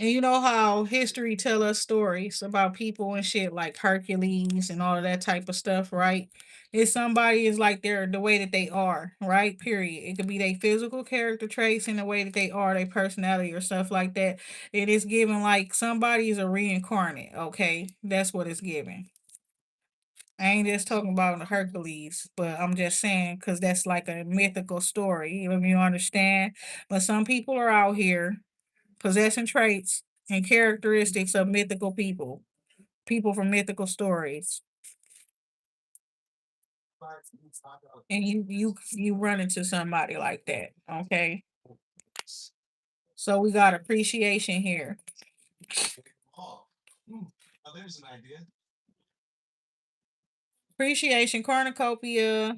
And you know how history tell us stories about people and shit like Hercules and all of that type of stuff, right? If somebody is like they're the way that they are, right? Period. It could be their physical character traits and the way that they are, their personality or stuff like that. It is given like somebody is a reincarnate, okay? That's what it's given. I ain't just talking about the Hercules, but I'm just saying because that's like a mythical story, if you understand. But some people are out here possessing traits and characteristics of mythical people, people from mythical stories, and you run into somebody like that. Okay, so we got appreciation here. Appreciation, cornucopia,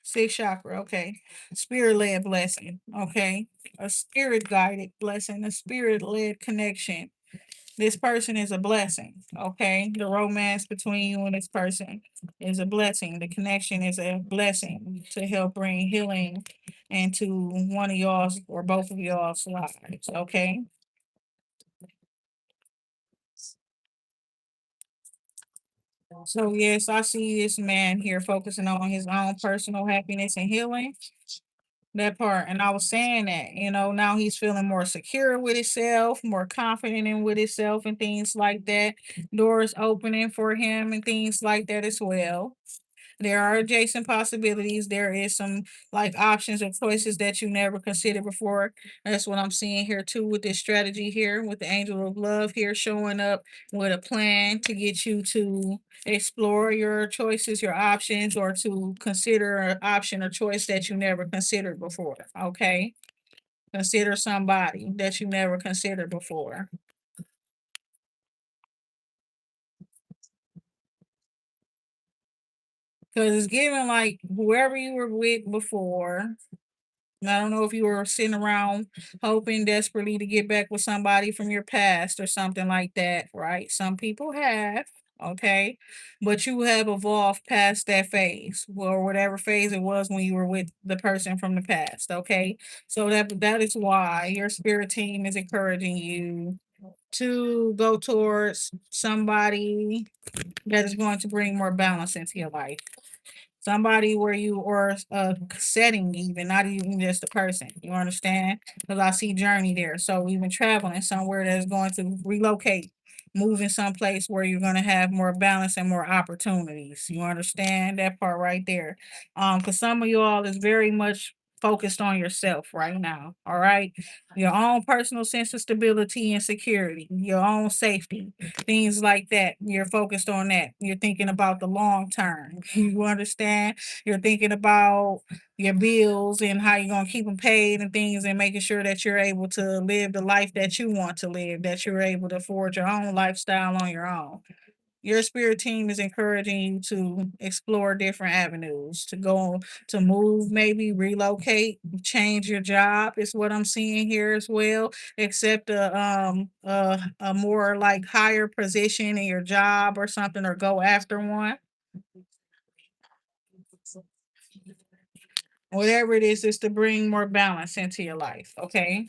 sixth chakra. Okay, spirit led blessing. Okay, a spirit guided blessing, a spirit led connection. This person is a blessing. Okay. The romance between you and this person is a blessing. The connection is a blessing to help bring healing into one of y'all's or both of y'all's lives. Okay. So, yes, I see this man here focusing on his own personal happiness and healing. That part. And I was saying that, now he's feeling more secure with himself, more confident in with himself and things like that. Doors opening for him and things like that as well. There are adjacent possibilities. There is some like options or choices that you never considered before. That's what I'm seeing here too with this strategy here with the angel of love here showing up with a plan to get you to explore your choices, your options, or to consider an option or choice that you never considered before. Okay. Consider somebody that you never considered before. Because it's given like whoever you were with before. And I don't know if you were sitting around hoping desperately to get back with somebody from your past or something like that, right? Some people have, okay, but you have evolved past that phase, or whatever phase it was when you were with the person from the past, okay? So that is why your spirit team is encouraging you to go towards somebody that is going to bring more balance into your life. Somebody where you or a setting even, not even just a person. You understand? Because I see journey there. So even traveling somewhere that's going to relocate, moving someplace where you're going to have more balance and more opportunities. You understand that part right there? Because some of y'all is very much focused on yourself right now. All right, your own personal sense of stability and security, your own safety, things like that. You're focused on that. You're thinking about the long term. You understand? You're thinking about your bills and how you're going to keep them paid and things and making sure that you're able to live the life that you want to live, that you're able to forge your own lifestyle on your own. Your spirit team is encouraging you to explore different avenues, to go to move, maybe relocate, change your job is what I'm seeing here as well. Accept a more like higher position in your job or something, or go after one. Whatever it is to bring more balance into your life. Okay.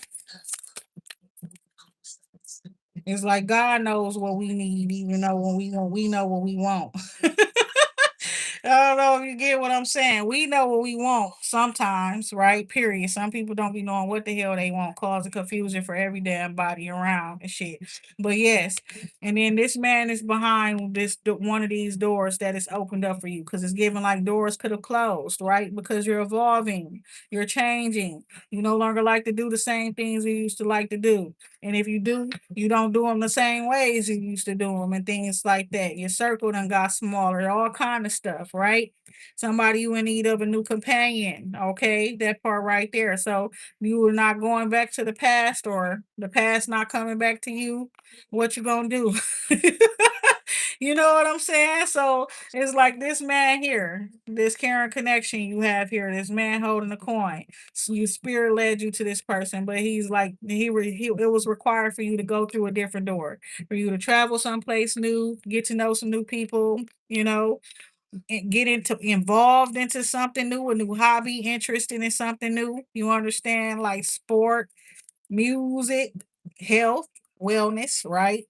It's like God knows what we need, even though when we know what we want. I don't know if you get what I'm saying. We know what we want sometimes, right? Period. Some people don't be knowing what the hell they want, causing confusion for every damn body around and shit. But yes, and then this man is behind one of these doors that is opened up for you because it's given like doors could have closed, right? Because you're evolving, you're changing. You no longer like to do the same things you used to like to do. And if you do, you don't do them the same ways you used to do them and things like that. Your circle done got smaller, all kind of stuff, right? Somebody you in need of a new companion, okay? That part right there. So you are not going back to the past or the past not coming back to you. What you gonna do? You know what I'm saying? So it's like this man here, this Karen connection you have here, this man holding a coin. So your spirit led you to this person, but he's like he it was required for you to go through a different door, for you to travel someplace new, get to know some new people, and get into involved into something new, a new hobby, interested in something new. You understand, like sport, music, health. wellness, right?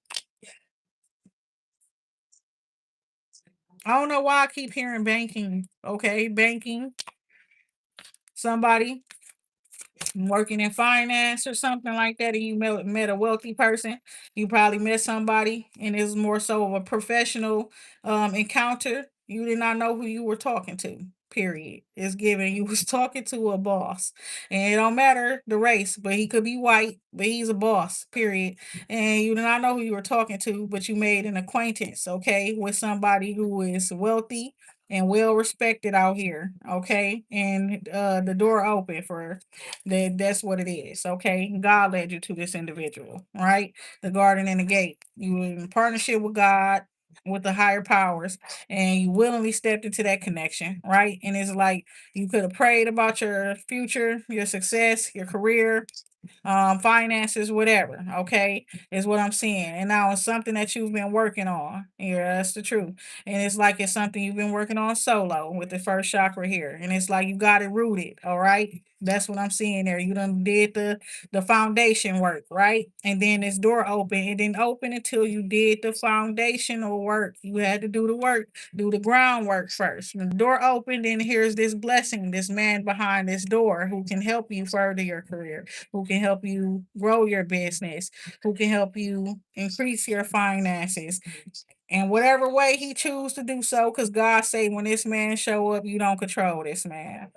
I don't know why I keep hearing banking. Okay, banking, somebody working in finance or something like that, and you met a wealthy person. You probably met somebody, and it's more so of a professional encounter. You did not know who you were talking to. Period. It's given you was talking to a boss, and it don't matter the race, but he could be white, but he's a boss. Period. And you did not know who you were talking to, but you made an acquaintance, okay, with somebody who is wealthy and well respected out here, okay, and the door open for that's what it is. Okay. God led you to this individual, right? The garden and the gate. You were in partnership with God, with the higher powers, and you willingly stepped into that connection, right? And it's like you could have prayed about your future, your success, your career, finances, whatever. Okay, is what I'm seeing. And now it's something that you've been working on. Yeah, that's the truth. And it's like it's something you've been working on solo with the first chakra here. And it's like you got it rooted. All right. That's what I'm seeing there. You done did the foundation work, right? And then this door open. It didn't open until you did the foundational work. You had to do the work, do the groundwork first. When the door opened, then here's this blessing, this man behind this door who can help you further your career, who can help you grow your business, who can help you increase your finances, and whatever way he choose to do so, because God say when this man show up, you don't control this man.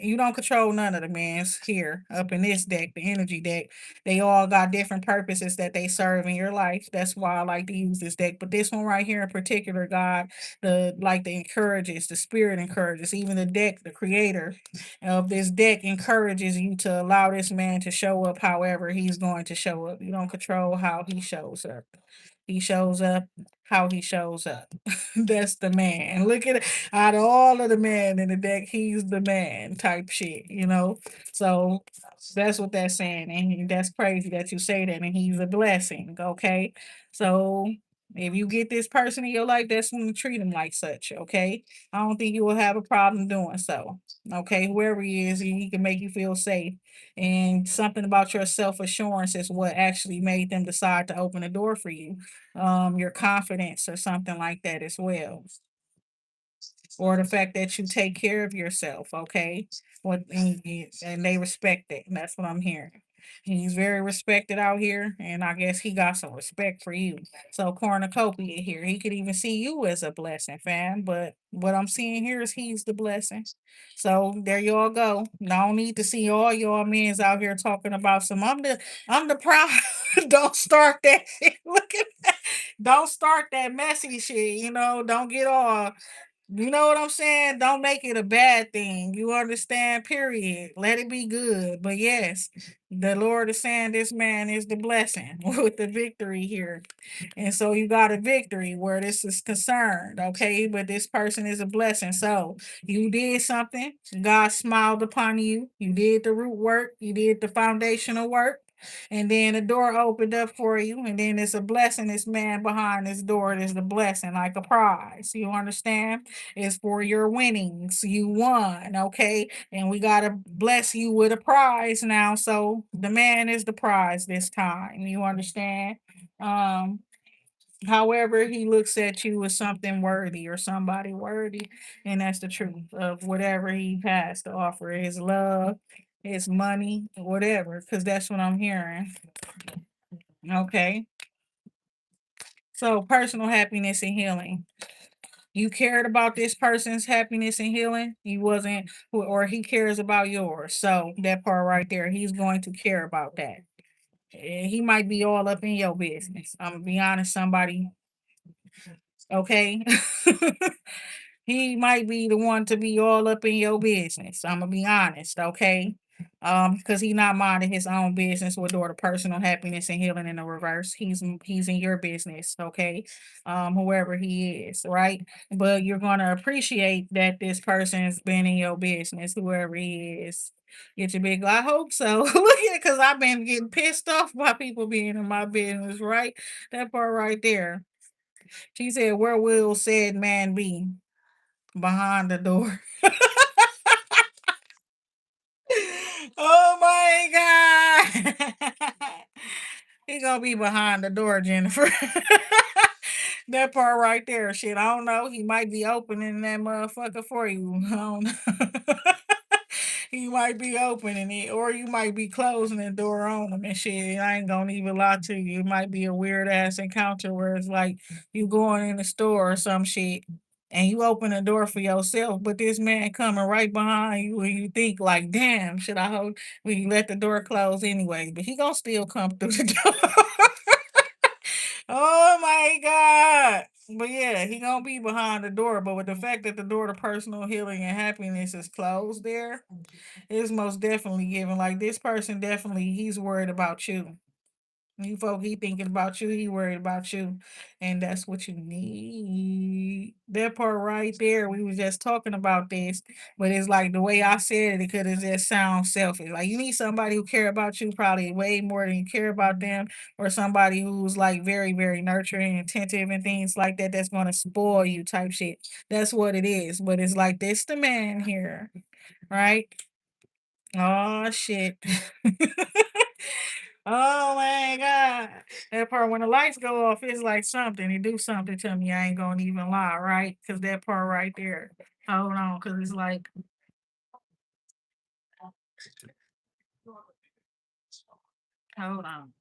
You don't control none of the men's here up in this deck, the energy deck. They all got different purposes that they serve in your life. That's why I like to use this deck. But this one right here in particular, God, the encourages, the spirit encourages, even the deck, the creator of this deck encourages you to allow this man to show up however he's going to show up. You don't control how he shows up. He shows up how he shows up. That's the man. Look at it. Out of all of the men in the deck, he's the man type shit, you know? So that's what that's saying. And that's crazy that you say that. And he's a blessing. Okay. So if you get this person in your life, that's when you treat him like such. Okay. I don't think you will have a problem doing so. Okay. Whoever he is, he can make you feel safe. And something about your self assurance is what actually made them decide to open the door for you, your confidence or something like that as well, or the fact that you take care of yourself, okay? And they respect it. And that's what I'm hearing. He's very respected out here, and I guess he got some respect for you. So cornucopia here. He could even see you as a blessing, fam. But what I'm seeing here is he's the blessing. So there y'all go. No need to see all y'all men's out here talking about some I'm the proud. Don't start that shit. Look at that. Don't start that messy shit, don't get all, you know what I'm saying? Don't make it a bad thing. You understand? Period. Let it be good. But yes, the Lord is saying this man is the blessing with the victory here. And so you got a victory where this is concerned, okay? But this person is a blessing. So you did something. God smiled upon you. You did the root work. You did the foundational work. And then the door opened up for you. And then it's a blessing. This man behind this door is the blessing, like a prize. You understand? It's for your winnings. You won, okay? And we got to bless you with a prize now. So the man is the prize this time. You understand? Um, However, he looks at you as something worthy or somebody worthy, and that's the truth of whatever he has to offer, his love, his money, whatever, because that's what I'm hearing. Okay. So personal happiness and healing. You cared about this person's happiness and healing. He wasn't, or he cares about yours. So that part right there, he's going to care about that. He might be all up in your business. I'm gonna be honest, somebody, okay? He might be the one to be all up in your business. I'm gonna be honest, okay? Because he's not minding his own business with door to personal happiness and healing in the reverse. He's in your business, okay? Whoever he is, right? But you're gonna appreciate that this person's been in your business, whoever he is. Get your big. I hope so. Look at it, because I've been getting pissed off by people being in my business, right? That part right there. She said, "Where will said man be?" Behind the door. Oh my god. He gonna be behind the door, Jennifer. That part right there, shit. I don't know. He might be opening that motherfucker for you. I don't know. He might be opening it, or you might be closing the door on him and shit. I ain't gonna even lie to you. It might be a weird ass encounter where it's like you going in the store or some shit and you open the door for yourself, but this man coming right behind you and you think like, damn, should I hold well, you let the door close anyway, but he gonna still come through the door. Oh my God. But yeah, he gonna be behind the door. But with the fact that the door to personal healing and happiness is closed there, it's most definitely given. Like this person definitely he's worried about you. You folk, he thinking about you, he worried about you, and that's what you need. That part right there, we was just talking about this, but it's like the way I said it, could it just sound selfish. Like you need somebody who care about you probably way more than you care about them, or somebody who's like very, very nurturing, attentive, and things like that. That's gonna spoil you, type shit. That's what it is. But it's like this, the man here, right? Oh shit. Oh my God. That part when the lights go off, it's like something. It do something to me. I ain't gonna even lie, right? Cause that part right there. Hold on, cause it's like, hold on.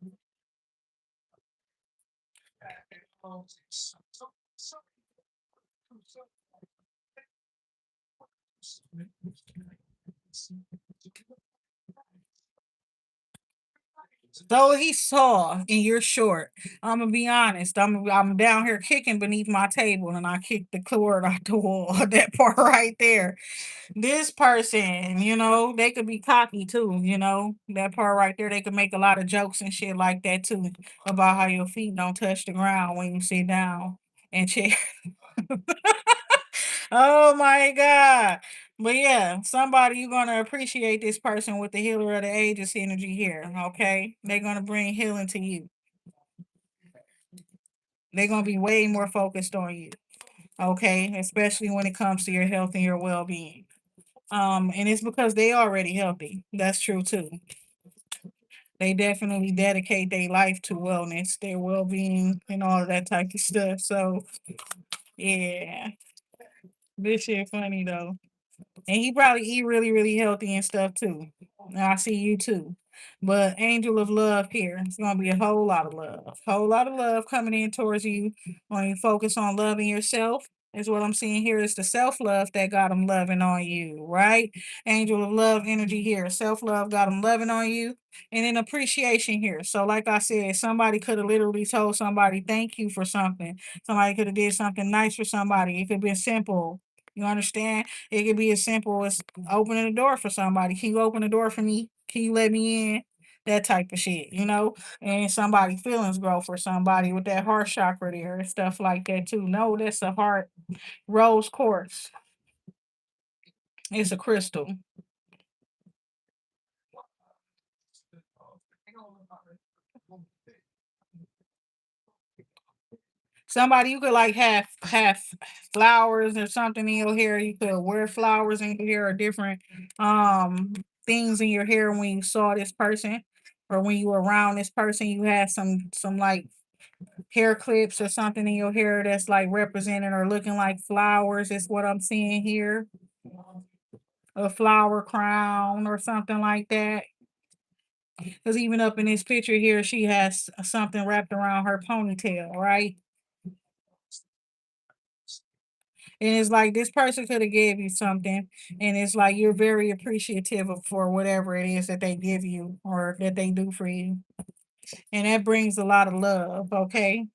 So he saw and you're short. I'm gonna be honest. I'm down here kicking beneath my table and I kicked the cord off the wall. That part right there. This person, they could be cocky too, that part right there. They could make a lot of jokes and shit like that too about how your feet don't touch the ground when you sit down and check. Oh my God. But yeah, somebody you're gonna appreciate this person with the healer of the ages energy here. Okay. They're gonna bring healing to you. They're gonna be way more focused on you. Okay, especially when it comes to your health and your well-being. And it's because they already healthy. That's true too. They definitely dedicate their life to wellness, their well-being, and all of that type of stuff. So yeah, this shit funny though. And he probably eat really, really healthy and stuff too. And I see you too. But angel of love here. It's gonna be a whole lot of love. Whole lot of love coming in towards you when you focus on loving yourself. Is what I'm seeing here is the self-love that got him loving on you, right? Angel of love energy here. Self-love got him loving on you. And then appreciation here. So, like I said, somebody could have literally told somebody thank you for something. Somebody could have did something nice for somebody. It could have been simple. You understand? It could be as simple as opening the door for somebody. Can you open the door for me? Can you let me in? That type of shit. And somebody feelings grow for somebody with that heart chakra there and stuff like that too. No, that's a heart rose quartz. It's a crystal. Somebody you could like have flowers or something in your hair. You could wear flowers in your hair or different things in your hair when you saw this person or when you were around this person. You had some like hair clips or something in your hair that's like representing or looking like flowers. Is what I'm seeing here. A flower crown or something like that. Because even up in this picture here, she has something wrapped around her ponytail, right? And it's like this person could have gave you something, and it's like you're very appreciative of for whatever it is that they give you or that they do for you. And that brings a lot of love, okay?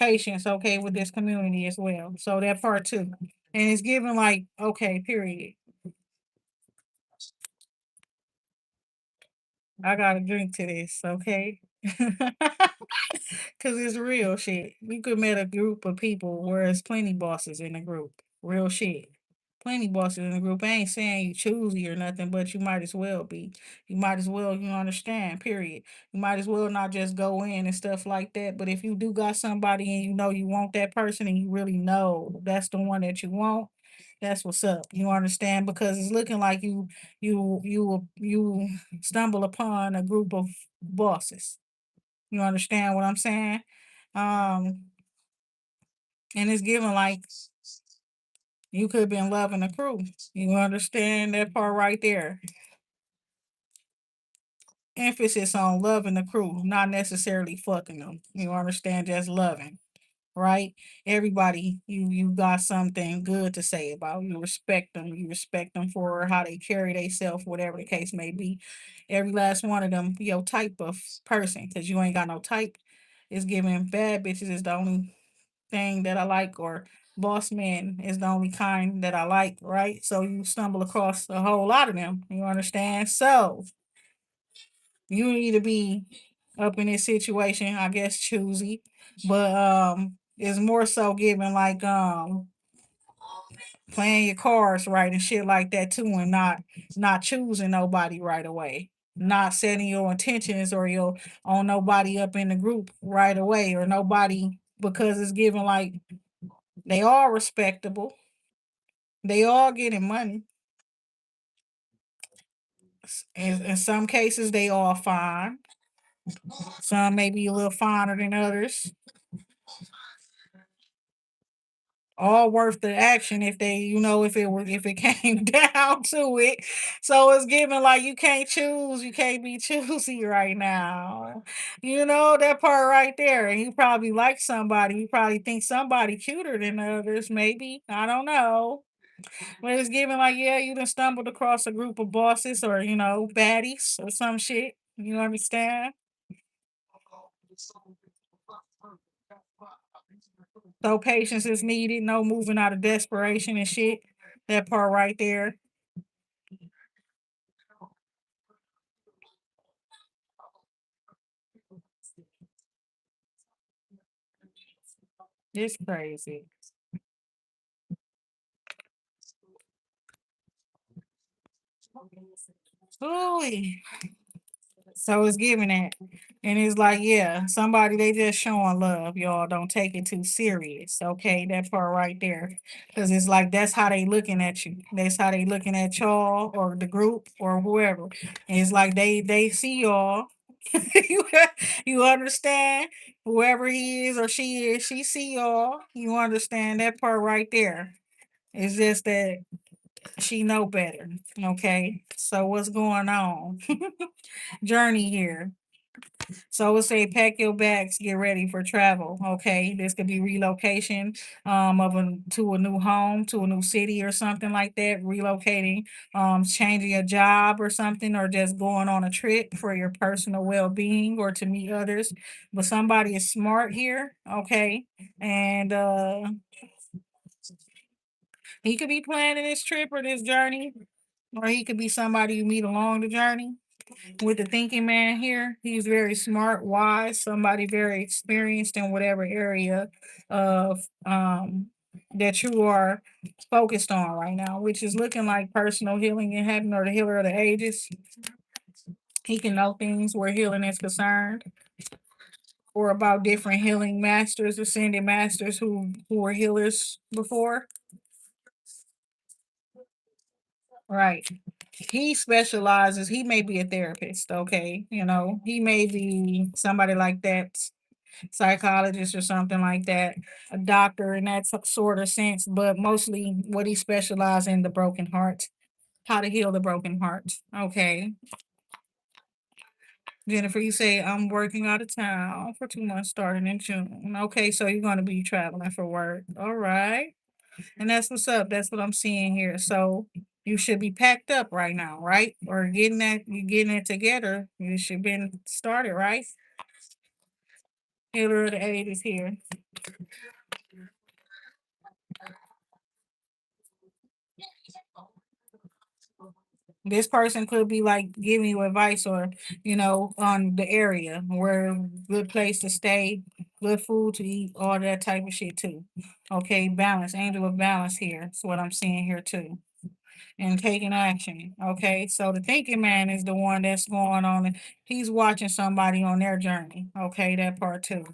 Patience, okay, with this community as well. So that part too. And it's given like, okay, period. I gotta drink to this, okay? Cause it's real shit. You could met a group of people where it's plenty bosses in the group. Real shit. Plenty bosses in the group. I ain't saying you choosy or nothing, but you might as well be. You might as well, you understand, period. You might as well not just go in and stuff like that. But if you do got somebody and you know you want that person and you really know that's the one that you want, That's what's up. You understand? Because it's looking like you stumble upon a group of bosses. You understand what I'm saying? Um, and it's given like you could have been loving the crew. You understand that part right there? Emphasis on loving the crew, not necessarily fucking them. You understand? Just loving, right? Everybody, you got something good to say about. You respect them. You respect them for how they carry themselves, whatever the case may be. Every last one of them, your type of person, because you ain't got no type. Is giving bad bitches is the only thing that I like, or boss man is the only kind that I like, right? So you stumble across a whole lot of them. You understand? So you need to be up in this situation, I guess choosy, but it's more so giving like playing your cards right and shit like that too, and not choosing nobody right away. Not setting your intentions or your on nobody up in the group right away, or nobody, because it's given like they all respectable. They all getting money. In some cases, they all fine. Some may be a little finer than others. All worth the action if they, if it came down to it. So it's given like you can't choose, you can't be choosy right now. You know that part right there. And you probably like somebody. You probably think somebody cuter than others, maybe. I don't know. But it's given like, yeah, you done stumbled across a group of bosses or, baddies or some shit. You understand? So patience is needed, no moving out of desperation and shit. That part right there. It's crazy. Ooh. So it's giving that. And it's like, yeah, somebody they just showing love, y'all. Don't take it too serious. Okay, that part right there. Cause it's like that's how they looking at you. That's how they looking at y'all or the group or whoever. And it's like they see y'all. you you understand? Whoever he is or she is, she see y'all. You understand that part right there. It's just that she know better. Okay. So what's going on? Journey here. So it say pack your bags, get ready for travel. Okay, this could be relocation to a new home, to a new city or something like that. Relocating, changing a job or something, or just going on a trip for your personal well being or to meet others. But somebody is smart here. Okay, and he could be planning this trip or this journey, or he could be somebody you meet along the journey. With the thinking man here, he's very smart, wise, somebody very experienced in whatever area of that you are focused on right now, which is looking like personal healing and having, or the healer of the ages. He can know things where healing is concerned, or about different healing masters, ascended masters who were healers before. Right. He specializes, he may be a therapist, okay? He may be somebody like that, psychologist or something like that, a doctor in that sort of sense, but mostly what he specializes in the broken heart, how to heal the broken heart. Okay. Jennifer, you say I'm working out of town for 2 months starting in June. Okay, so you're gonna be traveling for work. All right. And that's what's up. That's what I'm seeing here. So you should be packed up right now, right? Or getting it together. You should been started, right? Healer of the aid is here. This person could be like giving you advice, or on the area where good place to stay, good food to eat, all that type of shit too. Okay, balance, angel of balance here. That's what I'm seeing here too. And taking action. Okay, so the thinking man is the one that's going on, and he's watching somebody on their journey. Okay, that part too.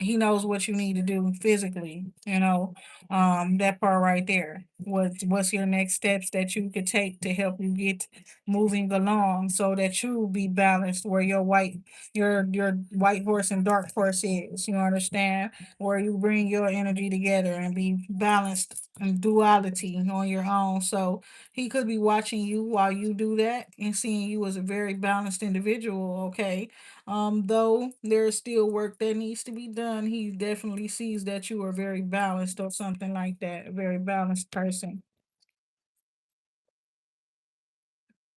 he knows what you need to do physically, that part right there. What's your next steps that you could take to help you get moving along so that you be balanced where your white horse and dark horse is. You understand? Where you bring your energy together and be balanced and duality on your own. So he could be watching you while you do that and seeing you as a very balanced individual, okay? Though there's still work that needs to be done, he definitely sees that you are very balanced or something like that, a very balanced person.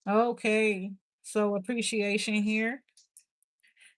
Okay, so appreciation here.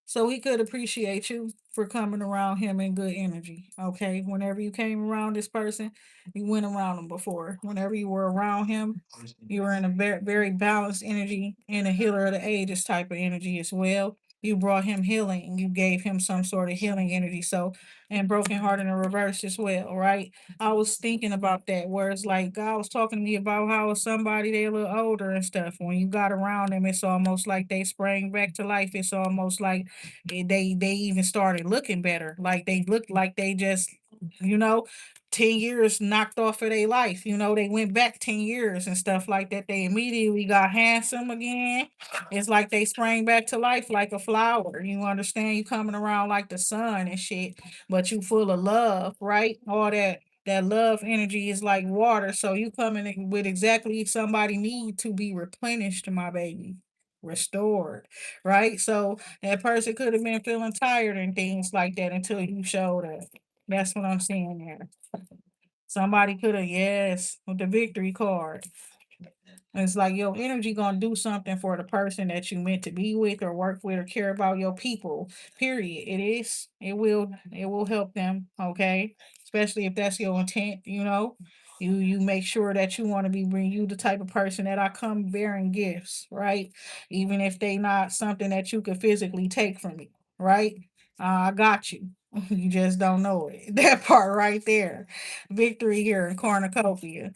So he could appreciate you for coming around him in good energy. Okay. Whenever you came around this person, you went around him before. Whenever you were around him, you were in a very, very balanced energy and a healer of the ages type of energy as well. You brought him healing. You gave him some sort of healing energy. So, and broken heart in the reverse as well, right? I was thinking about that, where it's like God was talking to me about how somebody they a little older and stuff. When you got around them, it's almost like they sprang back to life. It's almost like they even started looking better. Like they looked like they just, you know, 10 years knocked off of their life. They went back 10 years and stuff like that. They immediately got handsome again. It's like they sprang back to life like a flower. You understand? You coming around like the sun and shit, but you full of love, right? All that love energy is like water. So you coming in with exactly somebody need to be replenished, my baby. Restored, right? So that person could have been feeling tired and things like that until you showed up. That's what I'm seeing there. Somebody could have, yes, with the victory card. It's like your energy gonna do something for the person that you meant to be with or work with or care about your people. Period. It is. It will help them. Okay. Especially if that's your intent. You make sure that you want to be bring you the type of person that I come bearing gifts, right? Even if they not something that you could physically take from me, right? I got you. You just don't know it. That part right there. Victory here in cornucopia.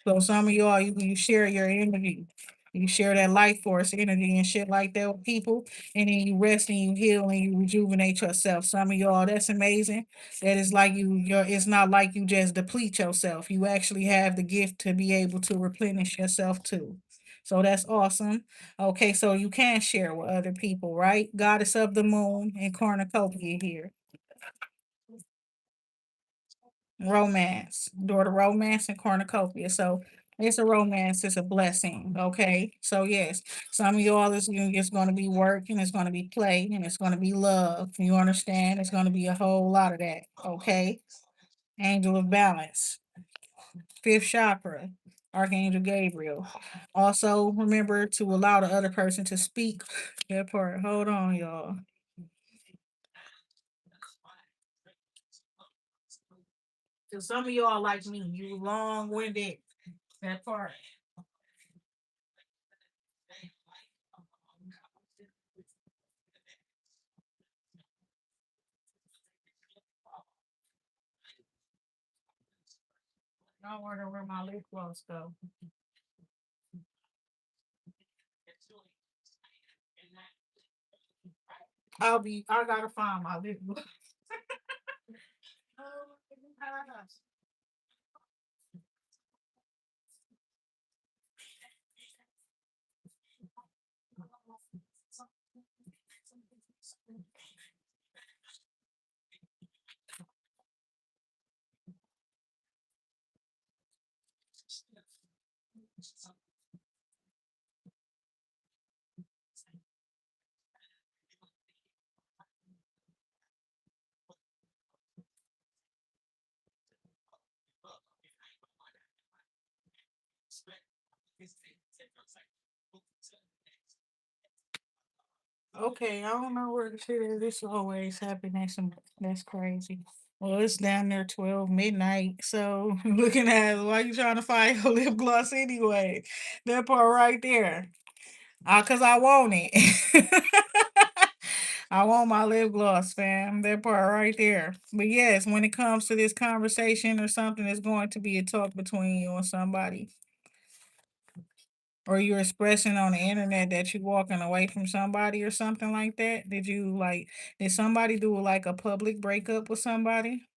So some of y'all, you share your energy. You share that life force energy and shit like that with people, and then you rest and you heal and you rejuvenate yourself. Some of y'all, that's amazing. That is like it's not like you just deplete yourself. You actually have the gift to be able to replenish yourself too. So that's awesome. Okay, so you can share with other people, right? Goddess of the moon and cornucopia here. Romance, daughter romance and cornucopia. So it's a romance, it's a blessing. Okay. So yes, some of y'all is it's gonna be work and it's gonna be play and it's gonna be love. You understand? It's gonna be a whole lot of that. Okay. Angel of balance, fifth chakra, Archangel Gabriel. Also remember to allow the other person to speak. That part. Hold on, y'all. Cause some of y'all like me, you long winded. That part. I wonder where my lip gloss go. I gotta find my lip gloss. Okay, I don't know where the shit is. This always happen. That's crazy. Well, it's down there 12 midnight. So looking at why you trying to find your lip gloss anyway? That part right there. Cause I want it. I want my lip gloss, fam. That part right there. But yes, when it comes to this conversation or something, it's going to be a talk between you and somebody. Or you're expressing on the internet that you walking away from somebody or something like that? Did somebody do like a public breakup with somebody?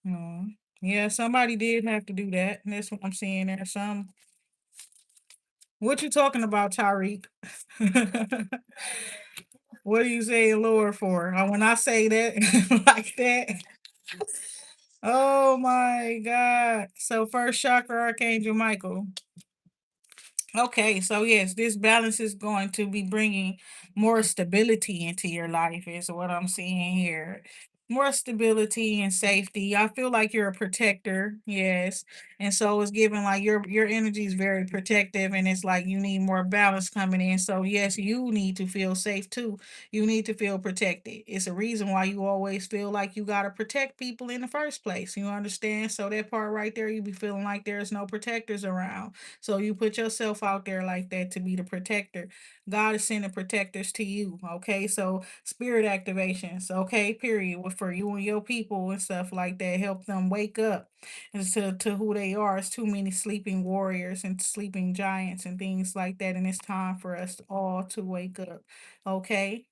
No. Yeah, somebody did have to do that. And that's what I'm seeing there. What you talking about, Tyreek? What are you saying Lord for? When I say that like that. Oh my God. So first chakra archangel Michael. Okay, so yes, this balance is going to be bringing more stability into your life, is what I'm seeing here. More stability and safety. I feel like you're a protector, yes. And so it's giving like your energy is very protective, and it's like you need more balance coming in. So yes, you need to feel safe too. You need to feel protected. It's a reason why you always feel like you gotta protect people in the first place. You understand? So that part right there, you be feeling like there's no protectors around. So you put yourself out there like that to be the protector. God is sending protectors to you. Okay. So spirit activations. Okay. Period. For you and your people and stuff like that. Help them wake up as to who they are. It's too many sleeping warriors and sleeping giants and things like that. And it's time for us all to wake up. Okay.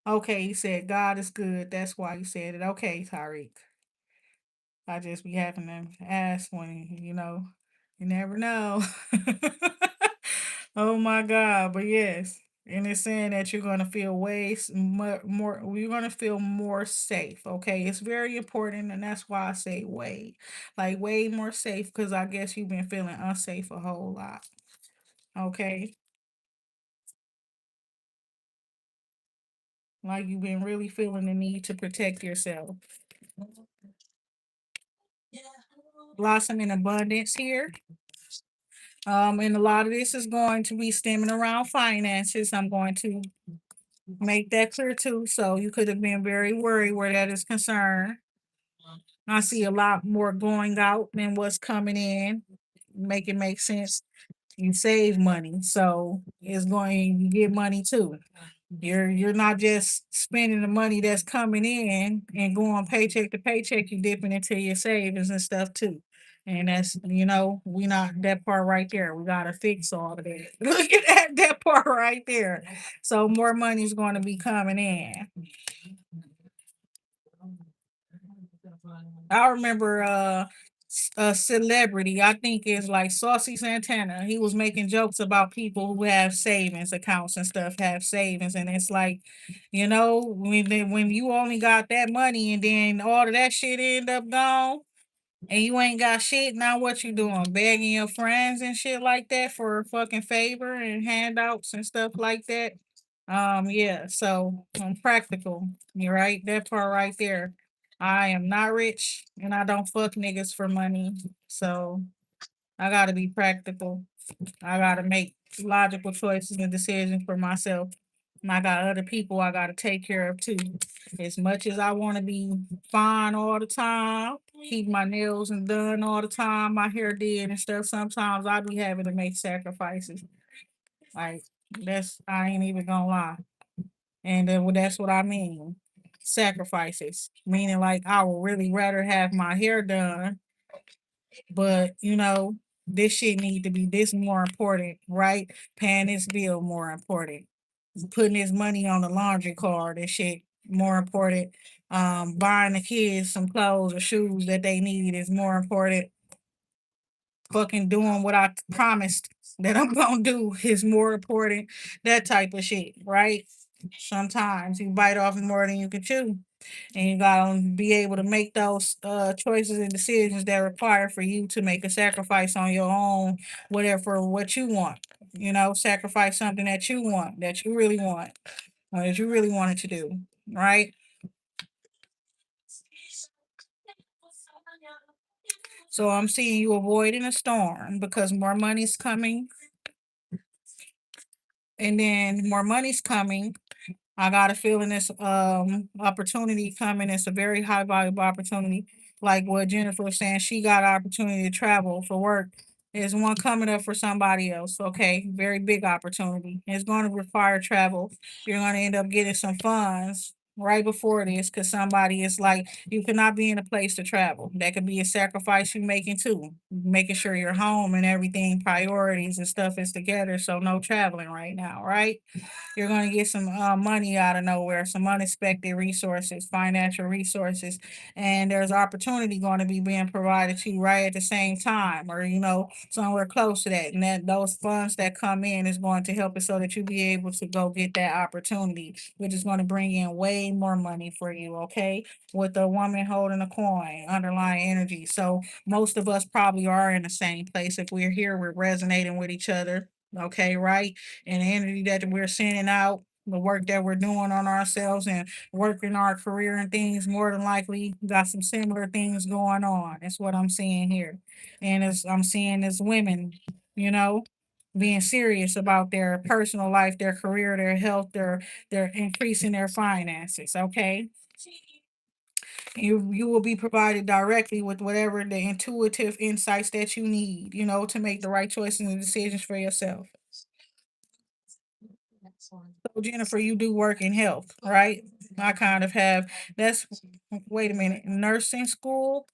Okay. You said God is good. That's why you said it. Okay, Tariq. I just be having to ask when, you never know. Oh my God. But yes. And it's saying that you're going to feel more, you're going to feel more safe. Okay. It's very important. And that's why I say way, like way more safe, because I guess you've been feeling unsafe a whole lot. Okay. Like you've been really feeling the need to protect yourself. Blossom in abundance here. And a lot of this is going to be stemming around finances. I'm going to make that clear too. So you could have been very worried where that is concerned. I see a lot more going out than what's coming in. Make it make sense. You save money, so it's going you get money too. You're not just spending the money that's coming in and going paycheck to paycheck, you dipping into your savings and stuff too. And that's we not that part right there. We gotta fix all of that. Look at that part right there. So more money's gonna be coming in. I remember a celebrity, I think it's like Saucy Santana. He was making jokes about people who have savings accounts and stuff, have savings, and it's like, when you only got that money and then all of that shit end up gone, and you ain't got shit, now what you doing? Begging your friends and shit like that for a fucking favor and handouts and stuff like that. Yeah, so I'm practical. You're right, that part right there. I am not rich and I don't fuck niggas for money. So I gotta be practical. I gotta make logical choices and decisions for myself. And I got other people I gotta take care of too. As much as I wanna be fine all the time, keep my nails and done all the time, my hair did and stuff, sometimes I be having to make sacrifices. Like I ain't even gonna lie. And that's what I mean. Sacrifices. Meaning like I would really rather have my hair done, but this shit need to be this more important, right? Paying this bill more important. Putting this money on the laundry card and shit more important. Buying the kids some clothes or shoes that they need is more important. Fucking doing what I promised that I'm gonna do is more important. That type of shit, right? Sometimes you bite off more than you can chew, and you gotta be able to make those choices and decisions that require for you to make a sacrifice on your own, whatever for what you want. Sacrifice something that you want, that you really want, or that you really wanted to do, right? So I'm seeing you avoiding a storm because more money's coming, and then more money's coming. I got a feeling this opportunity coming. It's a very high valuable opportunity. Like what Jennifer was saying, she got an opportunity to travel for work. There's one coming up for somebody else. Okay, very big opportunity. It's going to require travel. You're going to end up getting some funds. right before this, because somebody is like, you cannot be in a place to travel. That could be a sacrifice you making too. Making sure your home and everything, priorities and stuff is together. So no traveling right now, right? You're going to get some money out of nowhere, some unexpected resources, financial resources, and there's opportunity going to be being provided to you right at the same time, or somewhere close to that. And that those funds that come in is going to help it so that you be able to go get that opportunity, which is going to bring in way more money for you. Okay, with the woman holding a coin, underlying energy. So most of us probably are in the same place. If we're here, we're resonating with each other. Okay, right? And the energy that we're sending out, the work that we're doing on ourselves and working our career and things, more than likely got some similar things going on. That's what I'm seeing here. And as I'm seeing as women, you know, being serious about their personal life, their career, their health, their increasing their finances. Okay. You will be provided directly with whatever the intuitive insights that you need, to make the right choices and decisions for yourself. So Jennifer, you do work in health, right? I kind of have that's wait a minute, nursing school.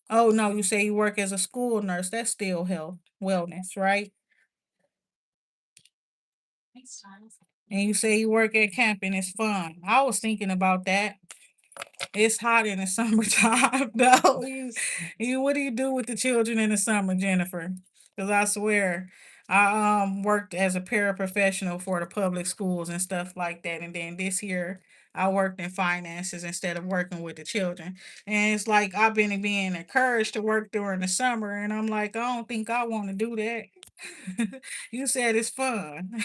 Oh no, you say you work as a school nurse. That's still health, wellness, right? And you say you work at camp and it's fun. I was thinking about that. It's hot in the summertime, though. What do you do with the children in the summer, Jennifer? Because I swear, I worked as a paraprofessional for the public schools and stuff like that, and then this year I worked in finances instead of working with the children. And it's like I've been being encouraged to work during the summer, and I'm like, I don't think I want to do that. You said it's fun.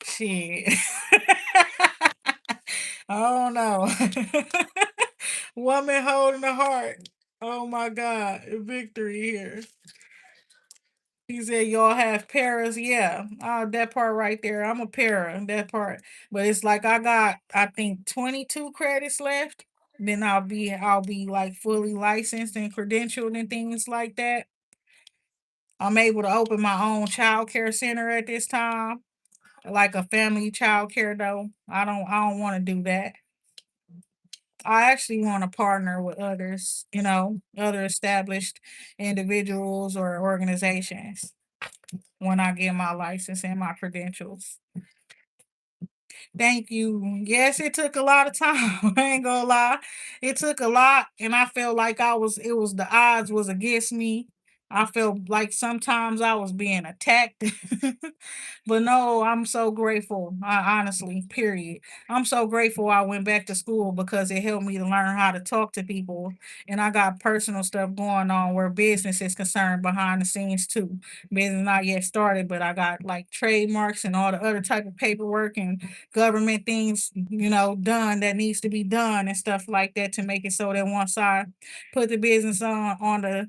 Shit. I don't know. Woman holding the heart. Oh my God. Victory here. He said y'all have paras. Yeah. That part right there. I'm a para. That part. But it's like I got I think 22 credits left. Then I'll be like fully licensed and credentialed and things like that. I'm able to open my own child care center at this time. Like a family child care though. I don't want to do that. I actually want to partner with others, other established individuals or organizations when I get my license and my credentials. Thank you. Yes, it took a lot of time. I ain't gonna lie. It took a lot, and I felt like it was the odds was against me. I felt like sometimes I was being attacked. But no, I'm so grateful. Honestly, period. I'm so grateful I went back to school because it helped me to learn how to talk to people. And I got personal stuff going on where business is concerned behind the scenes too. Business not yet started, but I got like trademarks and all the other type of paperwork and government things, done that needs to be done and stuff like that to make it so that once I put the business on the,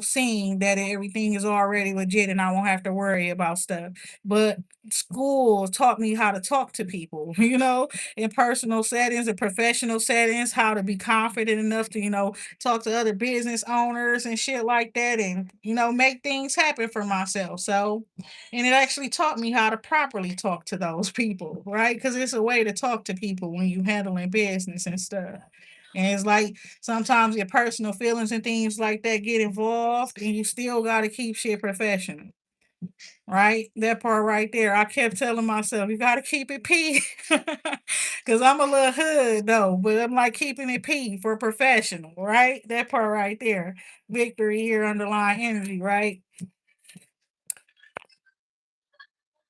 scene that everything is already legit and I won't have to worry about stuff. But school taught me how to talk to people, in personal settings and professional settings, how to be confident enough to, talk to other business owners and shit like that and, make things happen for myself. So, and it actually taught me how to properly talk to those people, right? Because it's a way to talk to people when you handling business and stuff. And it's like sometimes your personal feelings and things like that get involved, and you still got to keep shit professional. Right? That part right there. I kept telling myself, you gotta keep it P. Cause I'm a little hood though, but I'm like keeping it P for professional, right? That part right there. Victory here, underlying energy, right?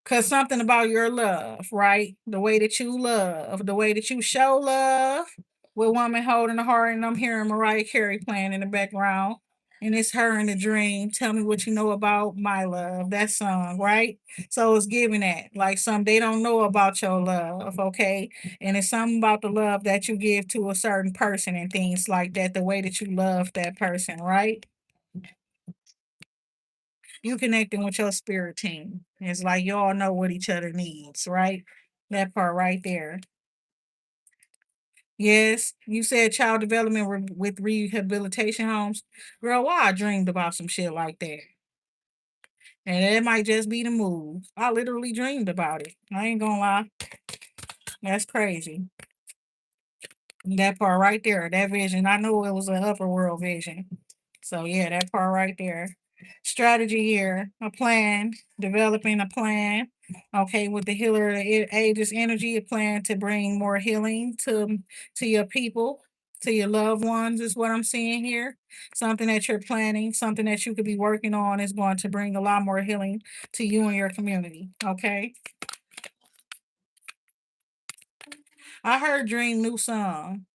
Cause something about your love, right? The way that you love, the way that you show love with woman holding the heart, and I'm hearing Mariah Carey playing in the background. And it's her in the dream. Tell me what you know about my love. That song, right? So it's giving that. Like some they don't know about your love, okay? And it's something about the love that you give to a certain person and things like that, the way that you love that person, right? You connecting with your spirit team. It's like y'all know what each other needs, right? That part right there. Yes, you said child development with rehabilitation homes. Girl, why I dreamed about some shit like that. And it might just be the move. I literally dreamed about it. I ain't gonna lie. That's crazy. That part right there, that vision. I knew it was an upper world vision. So yeah, that part right there. Strategy here, a plan, developing a plan. Okay, with the healer of the ages energy, a plan to bring more healing to your people, to your loved ones is what I'm seeing here. Something that you're planning, something that you could be working on is going to bring a lot more healing to you and your community. Okay. I heard Dream new song.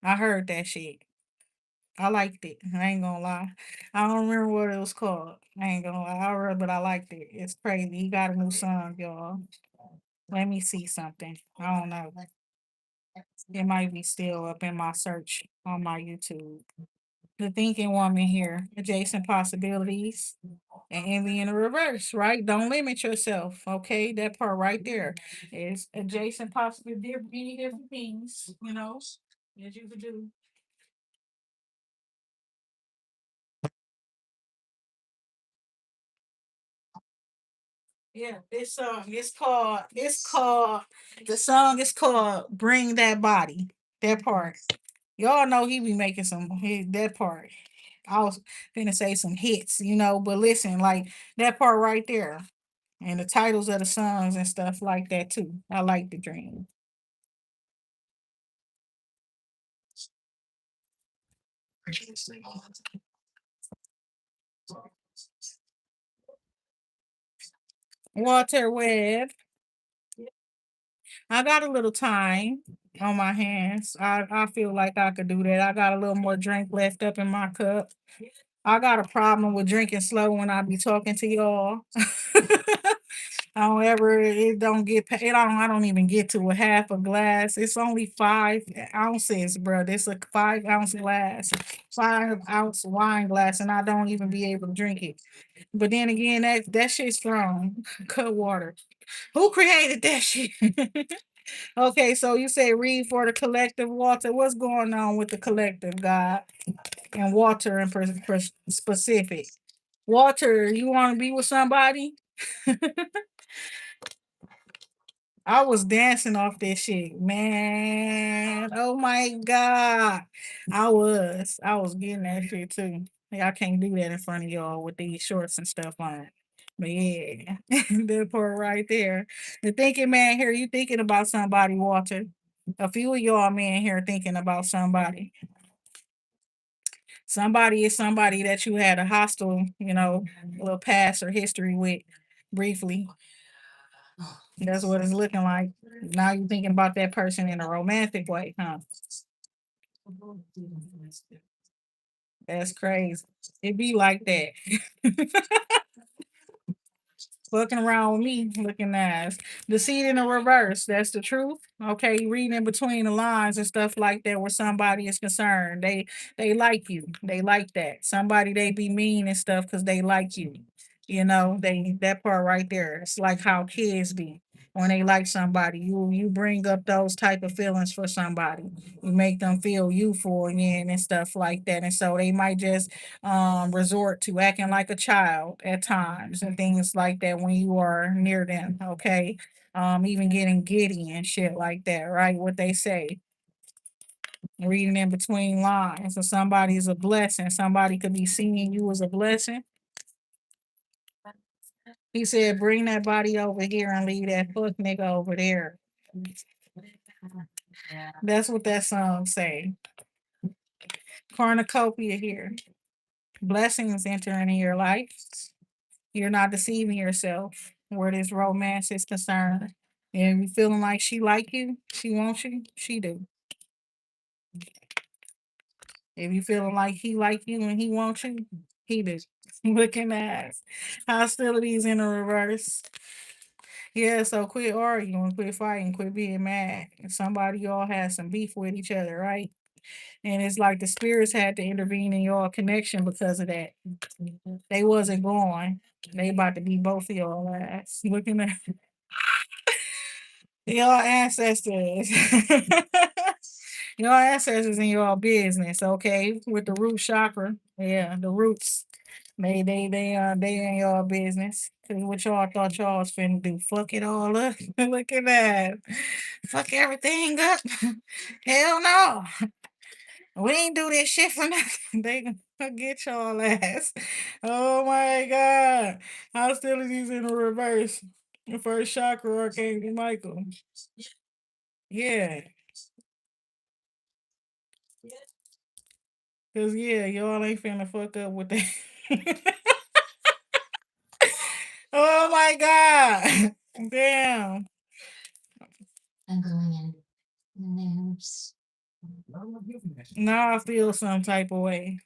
I heard that shit. I liked it. I ain't gonna lie. I don't remember what it was called. I ain't gonna lie. I read, but I liked it. It's crazy. He got a new song, y'all. Let me see something. I don't know. It might be still up in my search on my YouTube. The thinking woman here, adjacent possibilities, and envy in the reverse, right? Don't limit yourself, okay? That part right there is adjacent possibility, many different things, that you could do. Yeah, this song it's called the song is called Bring That Body. That part. Y'all know he be making that part. I was gonna say some hits, but listen, like that part right there. And the titles of the songs and stuff like that too. I like the dream. Walter Webb. I got a little time on my hands. I feel like I could do that. I got a little more drink left up in my cup. I got a problem with drinking slow when I be talking to y'all. I don't ever it don't get it I don't even get to a half a glass. It's only 5 ounces, bro. It's a 5 ounce glass, 5 ounce wine glass, and I don't even be able to drink it. But then again, that shit's strong. Cut water. Who created that shit? Okay, so you say read for the collective, Walter. What's going on with the collective, God? And Walter in specific. Walter, you want to be with somebody? I was dancing off this shit, man. Oh my god, I was getting that shit too. Yeah, I can't do that in front of y'all with these shorts and stuff on. But yeah, that part right there. The thinking man here, you thinking about somebody, Walter. A few of y'all men here thinking about somebody. Somebody is somebody that you had a hostile, little past or history with briefly. That's what it's looking like. Now you're thinking about that person in a romantic way, huh? That's crazy. It be like that. Fucking around with me looking nice. The seed in the reverse, that's the truth. Okay, reading in between the lines and stuff like that where somebody is concerned. They like you. They like that. Somebody they be mean and stuff because they like you. They that part right there. It's like how kids be. When they like somebody, you bring up those type of feelings for somebody. You make them feel youthful again and stuff like that. And so they might just resort to acting like a child at times and things like that when you are near them, okay? Even getting giddy and shit like that, right? What they say, reading in between lines. So somebody is a blessing. Somebody could be seeing you as a blessing. He said, bring that body over here and leave that fuck nigga over there. That's what that song say. Cornucopia here. Blessings entering in your life. You're not deceiving yourself where this romance is concerned. And you feeling like she like you, she wants you, she do. If you feeling like he like you and he wants you, he do. Looking at hostilities in the reverse. Yeah, so quit arguing, quit fighting, quit being mad. If somebody y'all has some beef with each other, right? And it's like the spirits had to intervene in your connection because of that. They wasn't going. They about to be both of y'all ass. Looking at your ancestors. Your ancestors in your business, okay? With the root chakra. Yeah, the roots. They in y'all business. 'Cause what y'all thought y'all was finna do? Fuck it all up. Look at that. Fuck everything up. Hell no. We ain't do this shit for nothing. They gonna get y'all ass. Oh my god. Hostilities in the reverse. The first chakra, Archangel Michael. Yeah. Cause yeah, y'all ain't finna fuck up with that. Oh my god. Damn. Now I feel some type of way.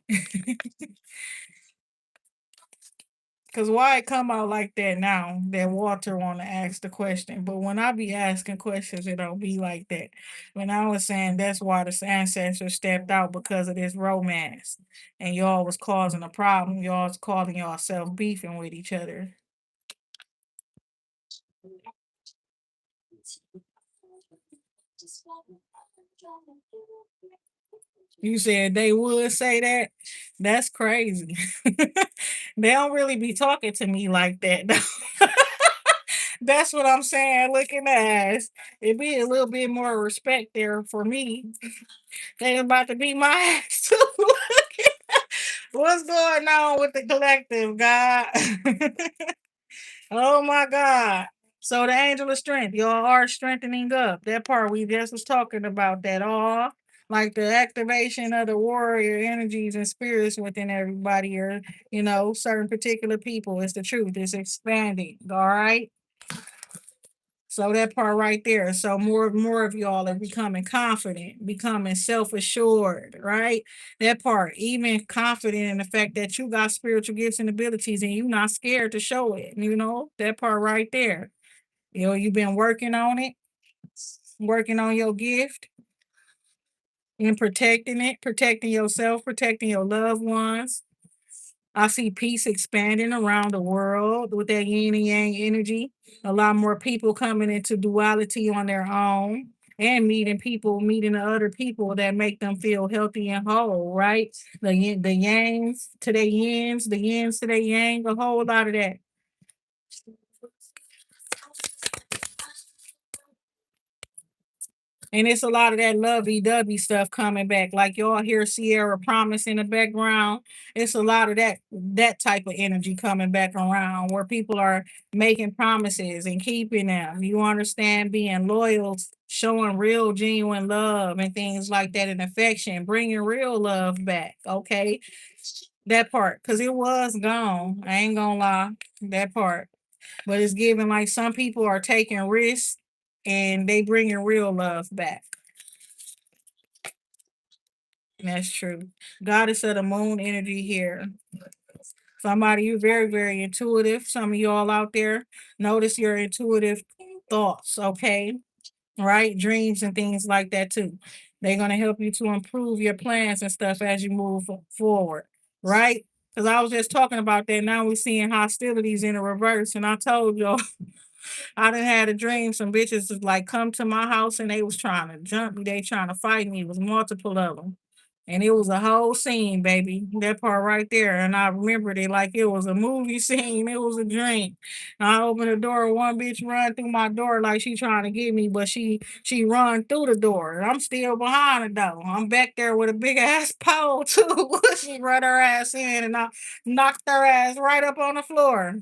Cause why it come out like that now that Walter wanna ask the question. But when I be asking questions, it don't be like that. When I was saying that's why the ancestors stepped out because of this romance. And y'all was causing a problem. Y'all was calling yourself beefing with each other. You said they would say that? That's crazy. They don't really be talking to me like that. That's what I'm saying. Looking at us, it be a little bit more respect there for me. They about to beat my ass too. What's going on with the collective, God? Oh my God. So the angel of strength, y'all are strengthening up. That part we just was talking about that all like the activation of the warrior energies and spirits within everybody or certain particular people. It's the truth. It's expanding. All right. So that part right there. So more of y'all are becoming confident, becoming self-assured, right? That part, even confident in the fact that you got spiritual gifts and abilities and you're not scared to show it, that part right there. You've been working on it, working on your gift and protecting it, protecting yourself, protecting your loved ones. I see peace expanding around the world with that yin and yang energy. A lot more people coming into duality on their own and meeting the other people that make them feel healthy and whole, right? The yangs to their yins, the yins to their yang, a whole lot of that. And it's a lot of that lovey-dovey stuff coming back. Like y'all hear Sierra Promise in the background. It's a lot of that type of energy coming back around where people are making promises and keeping them. You understand? Being loyal, showing real genuine love and things like that and affection, bringing real love back. Okay. That part. Because it was gone. I ain't gonna lie. That part. But it's giving like some people are taking risks and they bringing real love back. That's true. Goddess of the moon energy here. Somebody you're very, very intuitive. Some of y'all out there notice your intuitive thoughts, okay? Right? Dreams and things like that too. They're gonna help you to improve your plans and stuff as you move forward, right? Because I was just talking about that. Now we're seeing hostilities in the reverse, and I told y'all I done had a dream. Some bitches was like come to my house and they was trying to jump me. They trying to fight me. It was multiple of them. And it was a whole scene, baby. That part right there. And I remembered it like it was a movie scene. It was a dream. I opened the door. One bitch run through my door like she trying to get me, but she run through the door. And I'm still behind the door. I'm back there with a big ass pole too. She run her ass in and I knocked her ass right up on the floor.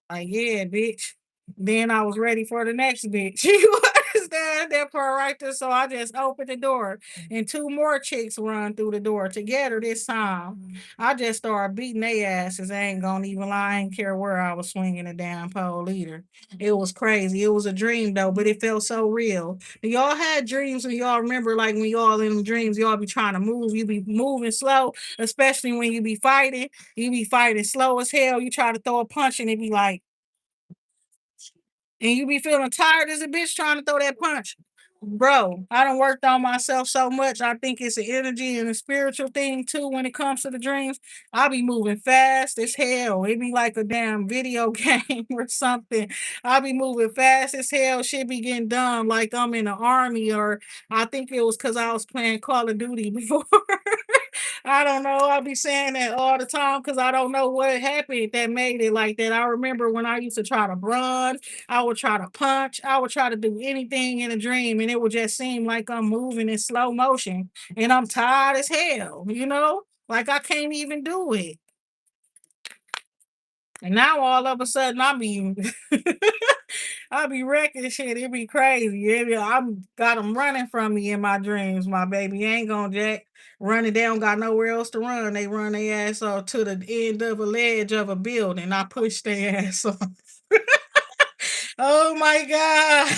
Like, yeah, bitch. Then I was ready for the next bitch. You understand that part right there? So I just opened the door and two more chicks run through the door together this time. I just started beating their asses. I ain't gonna even lie. I ain't care where I was swinging the damn pole either. It was crazy. It was a dream though, but it felt so real. Y'all had dreams and y'all remember like when y'all in dreams, y'all be trying to move. You be moving slow, especially when you be fighting. You be fighting slow as hell. You try to throw a punch and it be like, and you be feeling tired as a bitch trying to throw that punch. Bro, I done worked on myself so much. I think it's an energy and a spiritual thing too when it comes to the dreams. I be moving fast as hell. It be like a damn video game or something. I be moving fast as hell. Shit be getting done like I'm in the army or I think it was because I was playing Call of Duty before. I don't know. I be saying that all the time because I don't know what happened that made it like that. I remember when I used to try to run, I would try to punch, I would try to do anything in a dream, and it would just seem like I'm moving in slow motion and I'm tired as hell, you know? Like I can't even do it. And now all of a sudden I be I be wrecking shit. It be crazy. I'm got them running from me in my dreams. My baby ain't gonna jack running. They don't got nowhere else to run. They run their ass off to the end of a ledge of a building. I push their ass off. Oh my God.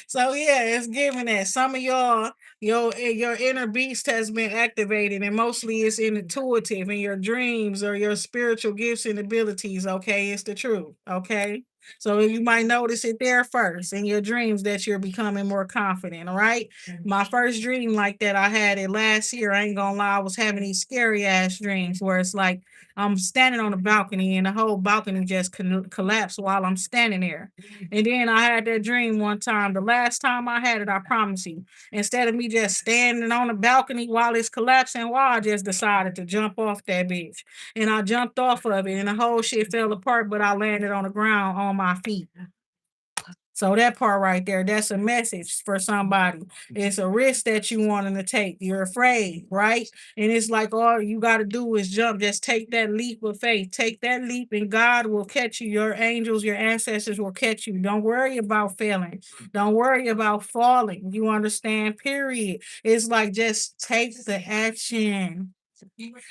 So yeah, it's giving that. Some of y'all, your inner beast has been activated, and mostly it's intuitive in your dreams or your spiritual gifts and abilities. Okay, it's the truth. Okay. So you might notice it there first in your dreams that you're becoming more confident. All right. My first dream like that, I had it last year. I ain't gonna lie, I was having these scary ass dreams where it's like I'm standing on a balcony and the whole balcony just collapsed while I'm standing there. And then I had that dream one time. The last time I had it, I promise you, instead of me just standing on the balcony while it's collapsing, why I just decided to jump off that bitch. And I jumped off of it and the whole shit fell apart, but I landed on the ground on my feet. So that part right there, that's a message for somebody. It's a risk that you wanting to take. You're afraid, right? And it's like all you got to do is jump. Just take that leap of faith. Take that leap, and God will catch you. Your angels, your ancestors will catch you. Don't worry about failing. Don't worry about falling. You understand? Period. It's like just take the action.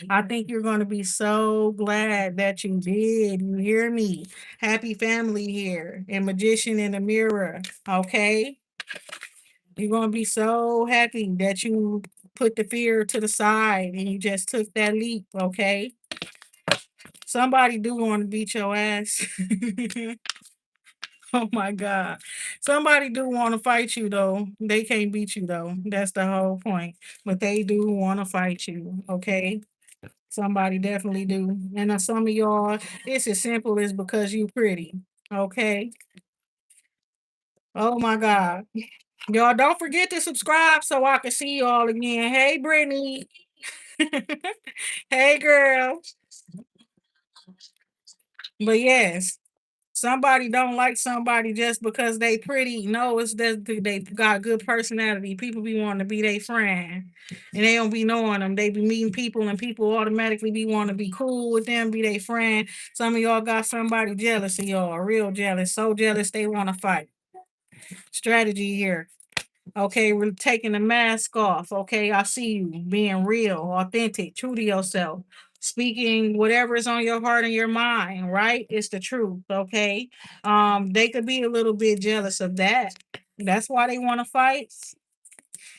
I think you're going to be so glad that you did. You hear me? Happy family here and magician in the mirror. Okay. You're going to be so happy that you put the fear to the side and you just took that leap. Okay. Somebody do want to beat your ass. Oh my God. Somebody do want to fight you though. They can't beat you though. That's the whole point. But they do want to fight you. Okay. Somebody definitely do. And some of y'all, it's as simple as because you pretty. Okay. Oh my God. Y'all don't forget to subscribe so I can see y'all again. Hey, Brittany. Hey, girl. But yes, somebody don't like somebody just because they pretty. No, it's that they got a good personality. People be wanting to be their friend. And they don't be knowing them. They be meeting people and people automatically be wanting to be cool with them, be their friend. Some of y'all got somebody jealous of y'all, real jealous, so jealous they want to fight. Strategy here. Okay, we're taking the mask off. Okay, I see you being real, authentic, true to yourself, speaking whatever is on your heart and your mind, right? It's the truth. Okay. They could be a little bit jealous of that. That's why they want to fight.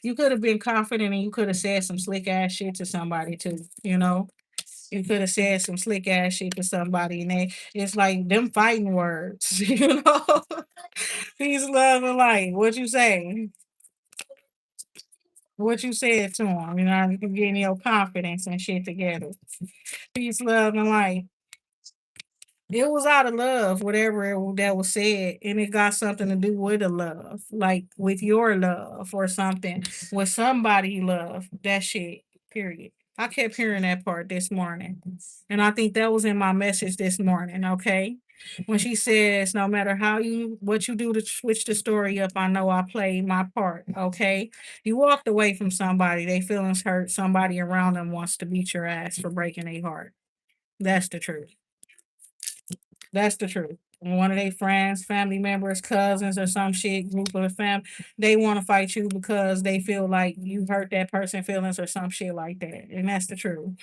You could have been confident and you could have said some slick ass shit to somebody too, you know. You could have said some slick ass shit to somebody, and it's like them fighting words, you know. Peace, love, and light. What you say? What you said to him, you know, you getting your confidence and shit together. Peace, love, and light. It was out of love, whatever that was said, and it got something to do with the love, like with your love or something, with somebody you love. That shit. Period. I kept hearing that part this morning, and I think that was in my message this morning. Okay, when she says, "No matter how you what you do to switch the story up, I know I played my part." Okay, you walked away from somebody, they feelings hurt. Somebody around them wants to beat your ass for breaking their heart. That's the truth. That's the truth. One of their friends, family members, cousins, or some shit, group of the fam, they want to fight you because they feel like you hurt that person' feelings or some shit like that. And that's the truth.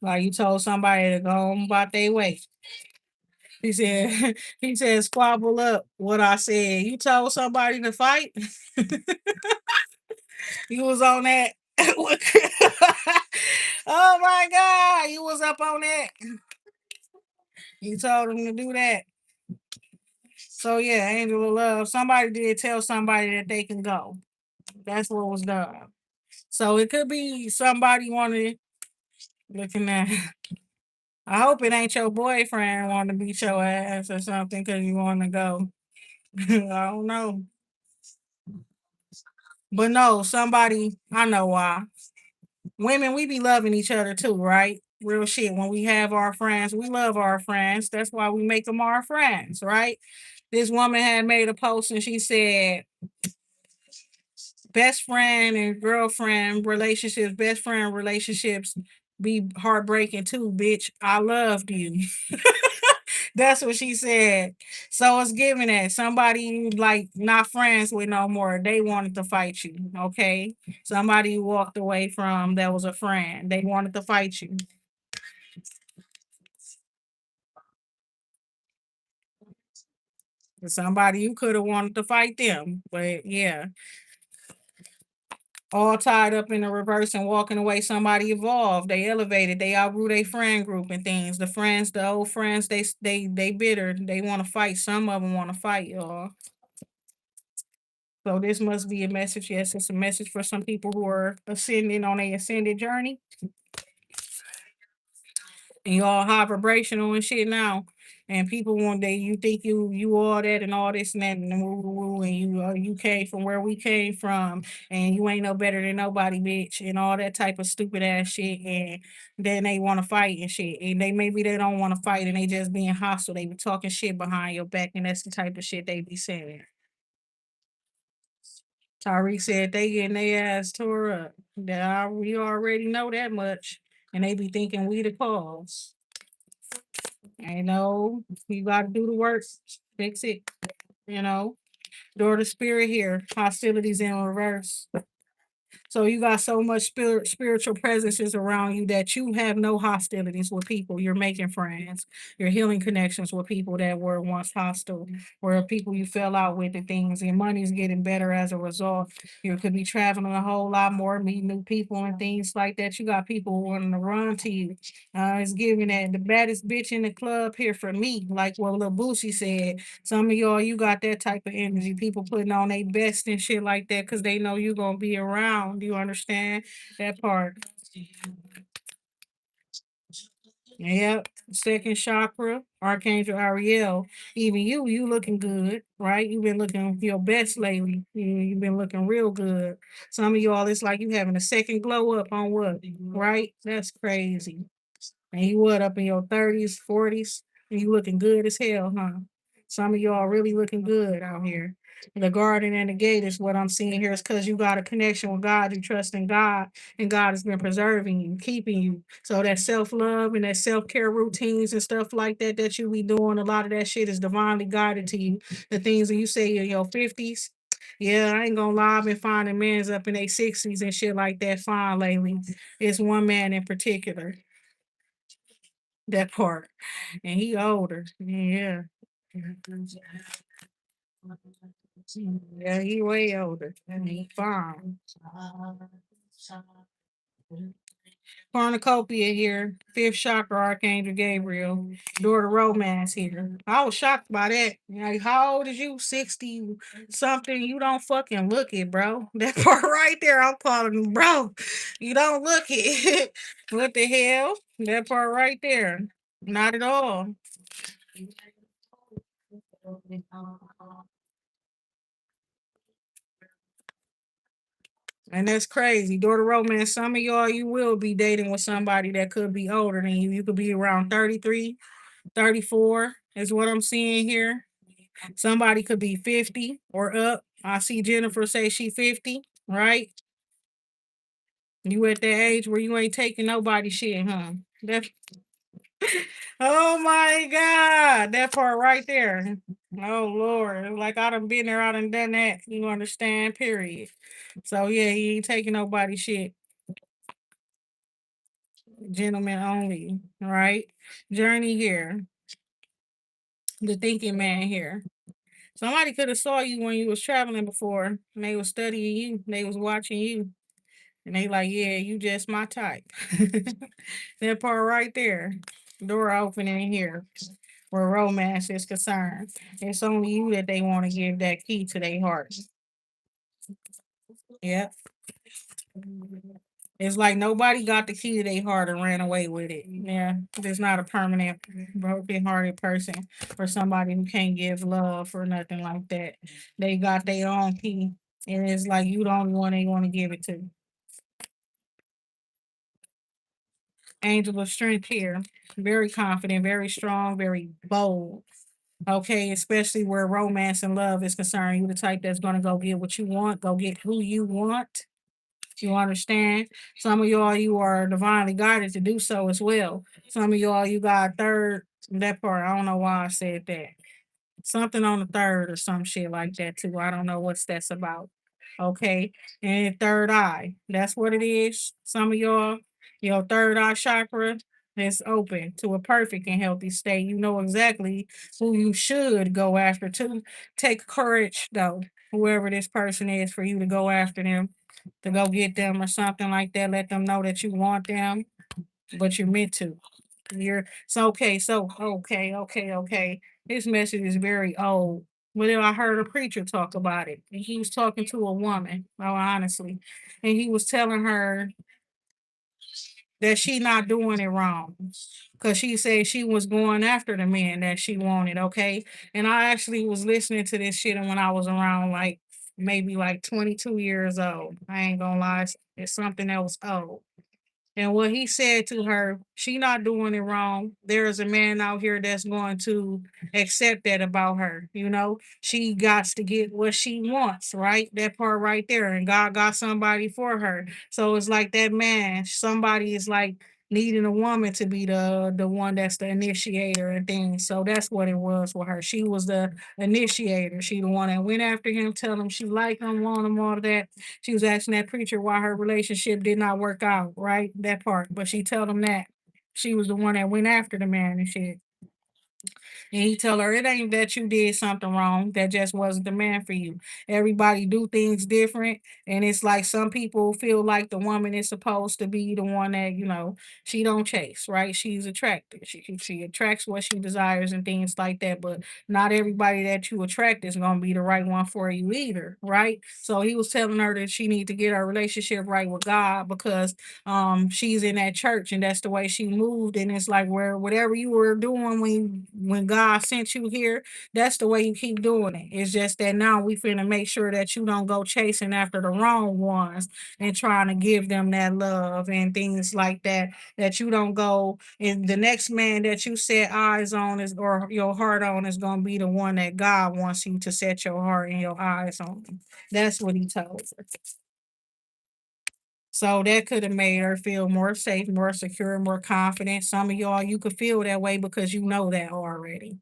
Like you told somebody to go on about their way. He said, he said, squabble up what I said. You told somebody to fight. You was on that. Oh my God, you was up on that. You told him to do that. So yeah, angel of love. Somebody did tell somebody that they can go. That's what was done. So it could be somebody wanted looking at. I hope it ain't your boyfriend wanting to beat your ass or something because you want to go. I don't know. But no, somebody, I know why. Women, we be loving each other too, right? Real shit. When we have our friends, we love our friends. That's why we make them our friends, right? This woman had made a post and she said, best friend and girlfriend relationships, best friend relationships be heartbreaking too, bitch. I loved you. That's what she said. So it's giving that somebody you like not friends with no more. They wanted to fight you. Okay. Somebody you walked away from that was a friend. They wanted to fight you. Somebody you could have wanted to fight them. But yeah, all tied up in the reverse and walking away. Somebody evolved. They elevated. They outgrew their friend group and things. The friends, the old friends, they bitter. They want to fight. Some of them want to fight, y'all. So this must be a message. Yes, it's a message for some people who are ascending on a ascended journey. And you all high vibrational and shit now. And people one day you think you all that and all this and that and woo woo woo and you came from where we came from and you ain't no better than nobody, bitch, and all that type of stupid ass shit. And then they want to fight and shit. And they maybe they don't want to fight and they just being hostile. They be talking shit behind your back and that's the type of shit they be saying. Tyreek said they getting their ass tore up. We already know that much. And they be thinking we the cause. I know you gotta do the work, fix it, you know. Door to spirit here, hostilities in reverse. So you got so much spiritual presences around you that you have no hostilities with people. You're making friends. You're healing connections with people that were once hostile, or people you fell out with and things. Your money's getting better as a result. You could be traveling a whole lot more, meeting new people and things like that. You got people wanting to run to you. It's giving that the baddest bitch in the club here for me, like what Lil Boosie said. Some of y'all, you got that type of energy. People putting on their best and shit like that because they know you gonna be around. You understand that part? Yep. Second chakra, Archangel Ariel. Even you looking good, right? You've been looking your best lately. You've been looking real good. Some of y'all, it's like you having a second glow up on what, right? That's crazy. And you what up in your 30s, 40s, and you looking good as hell, huh? Some of y'all really looking good out here. The garden and the gate is what I'm seeing here is because you got a connection with God, you trust in God, and God has been preserving you, keeping you. So that self-love and that self-care routines and stuff like that that you be doing, a lot of that shit is divinely guided to you. The things that you say in your 50s. Yeah, I ain't gonna lie, I've been finding men's up in their 60s and shit like that fine lately. It's one man in particular. That part. And he older. Yeah. Yeah, he way older. And he fine. Cornucopia here. Fifth chakra, Archangel Gabriel. Door to romance here. I was shocked by that. Like, how old is you? 60 something. You don't fucking look it, bro. That part right there, I'm calling you, bro. You don't look it. What the hell? That part right there. Not at all. And that's crazy. Door to romance, some of y'all, you will be dating with somebody that could be older than you. You could be around 33, 34 is what I'm seeing here. Somebody could be 50 or up. I see Jennifer say she 50, right? You at that age where you ain't taking nobody shit, huh? That oh my God. That part right there. Oh Lord. Like I done been there, I done done that. You understand? Period. So yeah, he ain't taking nobody shit. Gentlemen only, right? Journey here, the thinking man here. Somebody could have saw you when you was traveling before, and they was studying you, they was watching you, and they like, yeah, you just my type. That part right there, door opening here, where romance is concerned. It's only you that they want to give that key to their heart. Yep. It's like nobody got the key to their heart and ran away with it. Yeah, there's not a permanent broken hearted person or somebody who can't give love or nothing like that. They got their own key. And it's like you the only one they want to give it to. Angel of strength here. Very confident, very strong, very bold. Okay, especially where romance and love is concerned. You the type that's gonna go get what you want, go get who you want. You understand? Some of y'all, you are divinely guided to do so as well. Some of y'all, you got third, that part. I don't know why I said that. Something on the third or some shit like that too. I don't know what's that's about. Okay. And third eye. That's what it is. Some of y'all, your third eye chakra is open to a perfect and healthy state. You know exactly who you should go after to. Take courage though, whoever this person is, for you to go after them, to go get them or something like that. Let them know that you want them, but you're meant to. You're so okay, okay. This message is very old. But then I heard a preacher talk about it. And he was talking to a woman, oh, honestly. And he was telling her that she not doing it wrong. Cause she said she was going after the man that she wanted, okay? And I actually was listening to this shit when I was around like maybe like 22 years old. I ain't gonna lie, it's something that was old. And what he said to her, she not doing it wrong. There is a man out here that's going to accept that about her. You know, she got to get what she wants, right? That part right there. And God got somebody for her. So it's like that man, somebody is like needing a woman to be the one that's the initiator and things. So that's what it was with her. She was the initiator. She the one that went after him, tell him she liked him, want him, all of that. She was asking that preacher why her relationship did not work out, right? That part. But she told him that she was the one that went after the man and shit. And he tell her it ain't that you did something wrong. That just wasn't the man for you. Everybody do things different. And it's like some people feel like the woman is supposed to be the one that, she don't chase, right? She's attracted. She attracts what she desires and things like that. But not everybody that you attract is gonna be the right one for you either, right? So he was telling her that she need to get her relationship right with God because she's in that church and that's the way she moved. And it's like where whatever you were doing when God sent you here, that's the way you keep doing it. It's just that now we finna make sure that you don't go chasing after the wrong ones and trying to give them that love and things like that. That you don't go and the next man that you set eyes on is or your heart on is gonna be the one that God wants you to set your heart and your eyes on. That's what he told her. So that could have made her feel more safe, more secure, more confident. Some of y'all, you could feel that way because you know that already.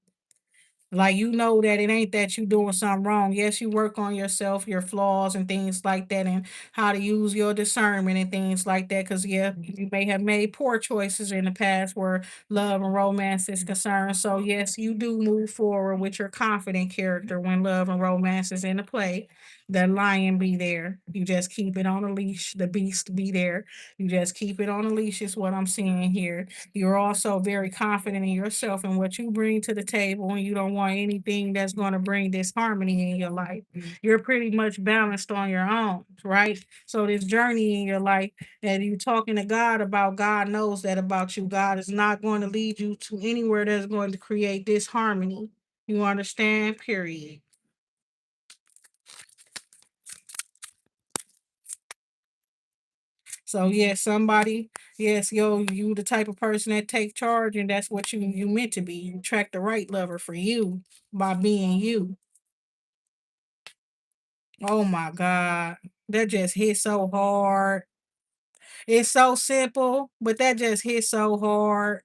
Like you know that it ain't that you doing something wrong. Yes, you work on yourself, your flaws and things like that, and how to use your discernment and things like that. Because yeah, you may have made poor choices in the past where love and romance is concerned. So yes, you do move forward with your confident character when love and romance is in the play. The lion be there. You just keep it on a leash. The beast be there. You just keep it on a leash is what I'm seeing here. You're also very confident in yourself and what you bring to the table, and you don't want anything that's going to bring disharmony in your life. You're pretty much balanced on your own, right? So, this journey in your life that you're talking to God about, God knows that about you. God is not going to lead you to anywhere that's going to create disharmony. You understand? Period. So yes, somebody, yes, you the type of person that take charge, and that's what you meant to be. You attract the right lover for you by being you. Oh my God, that just hit so hard. It's so simple, but that just hit so hard.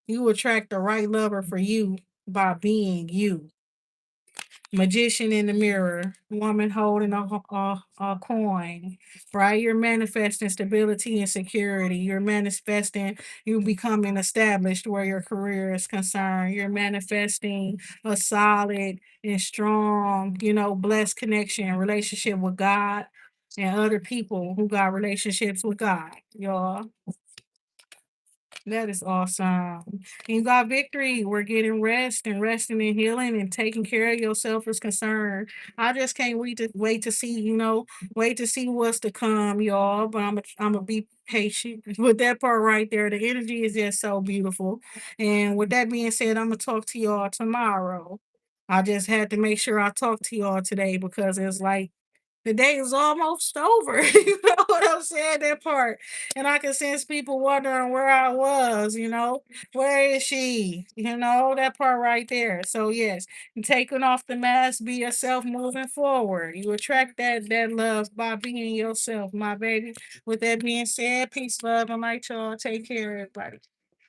You attract the right lover for you by being you. Magician in the mirror, woman holding a coin, right? You're manifesting stability and security. You're manifesting you becoming established where your career is concerned. You're manifesting a solid and strong, blessed connection, relationship with God and other people who got relationships with God, y'all. That is awesome. You got victory. We're getting rest and resting and healing and taking care of yourself is concerned. I just can't wait to see, wait to see what's to come, y'all. But I'm gonna be patient with that part right there. The energy is just so beautiful. And with that being said, I'm gonna talk to y'all tomorrow. I just had to make sure I talk to y'all today because it's like The day is almost over. You know what I'm saying? That part. And I can sense people wondering where I was, where is she? That part right there. So yes, taking off the mask, be yourself moving forward. You attract that love by being yourself, my baby. With that being said, peace, love, and light, y'all. Take care, everybody.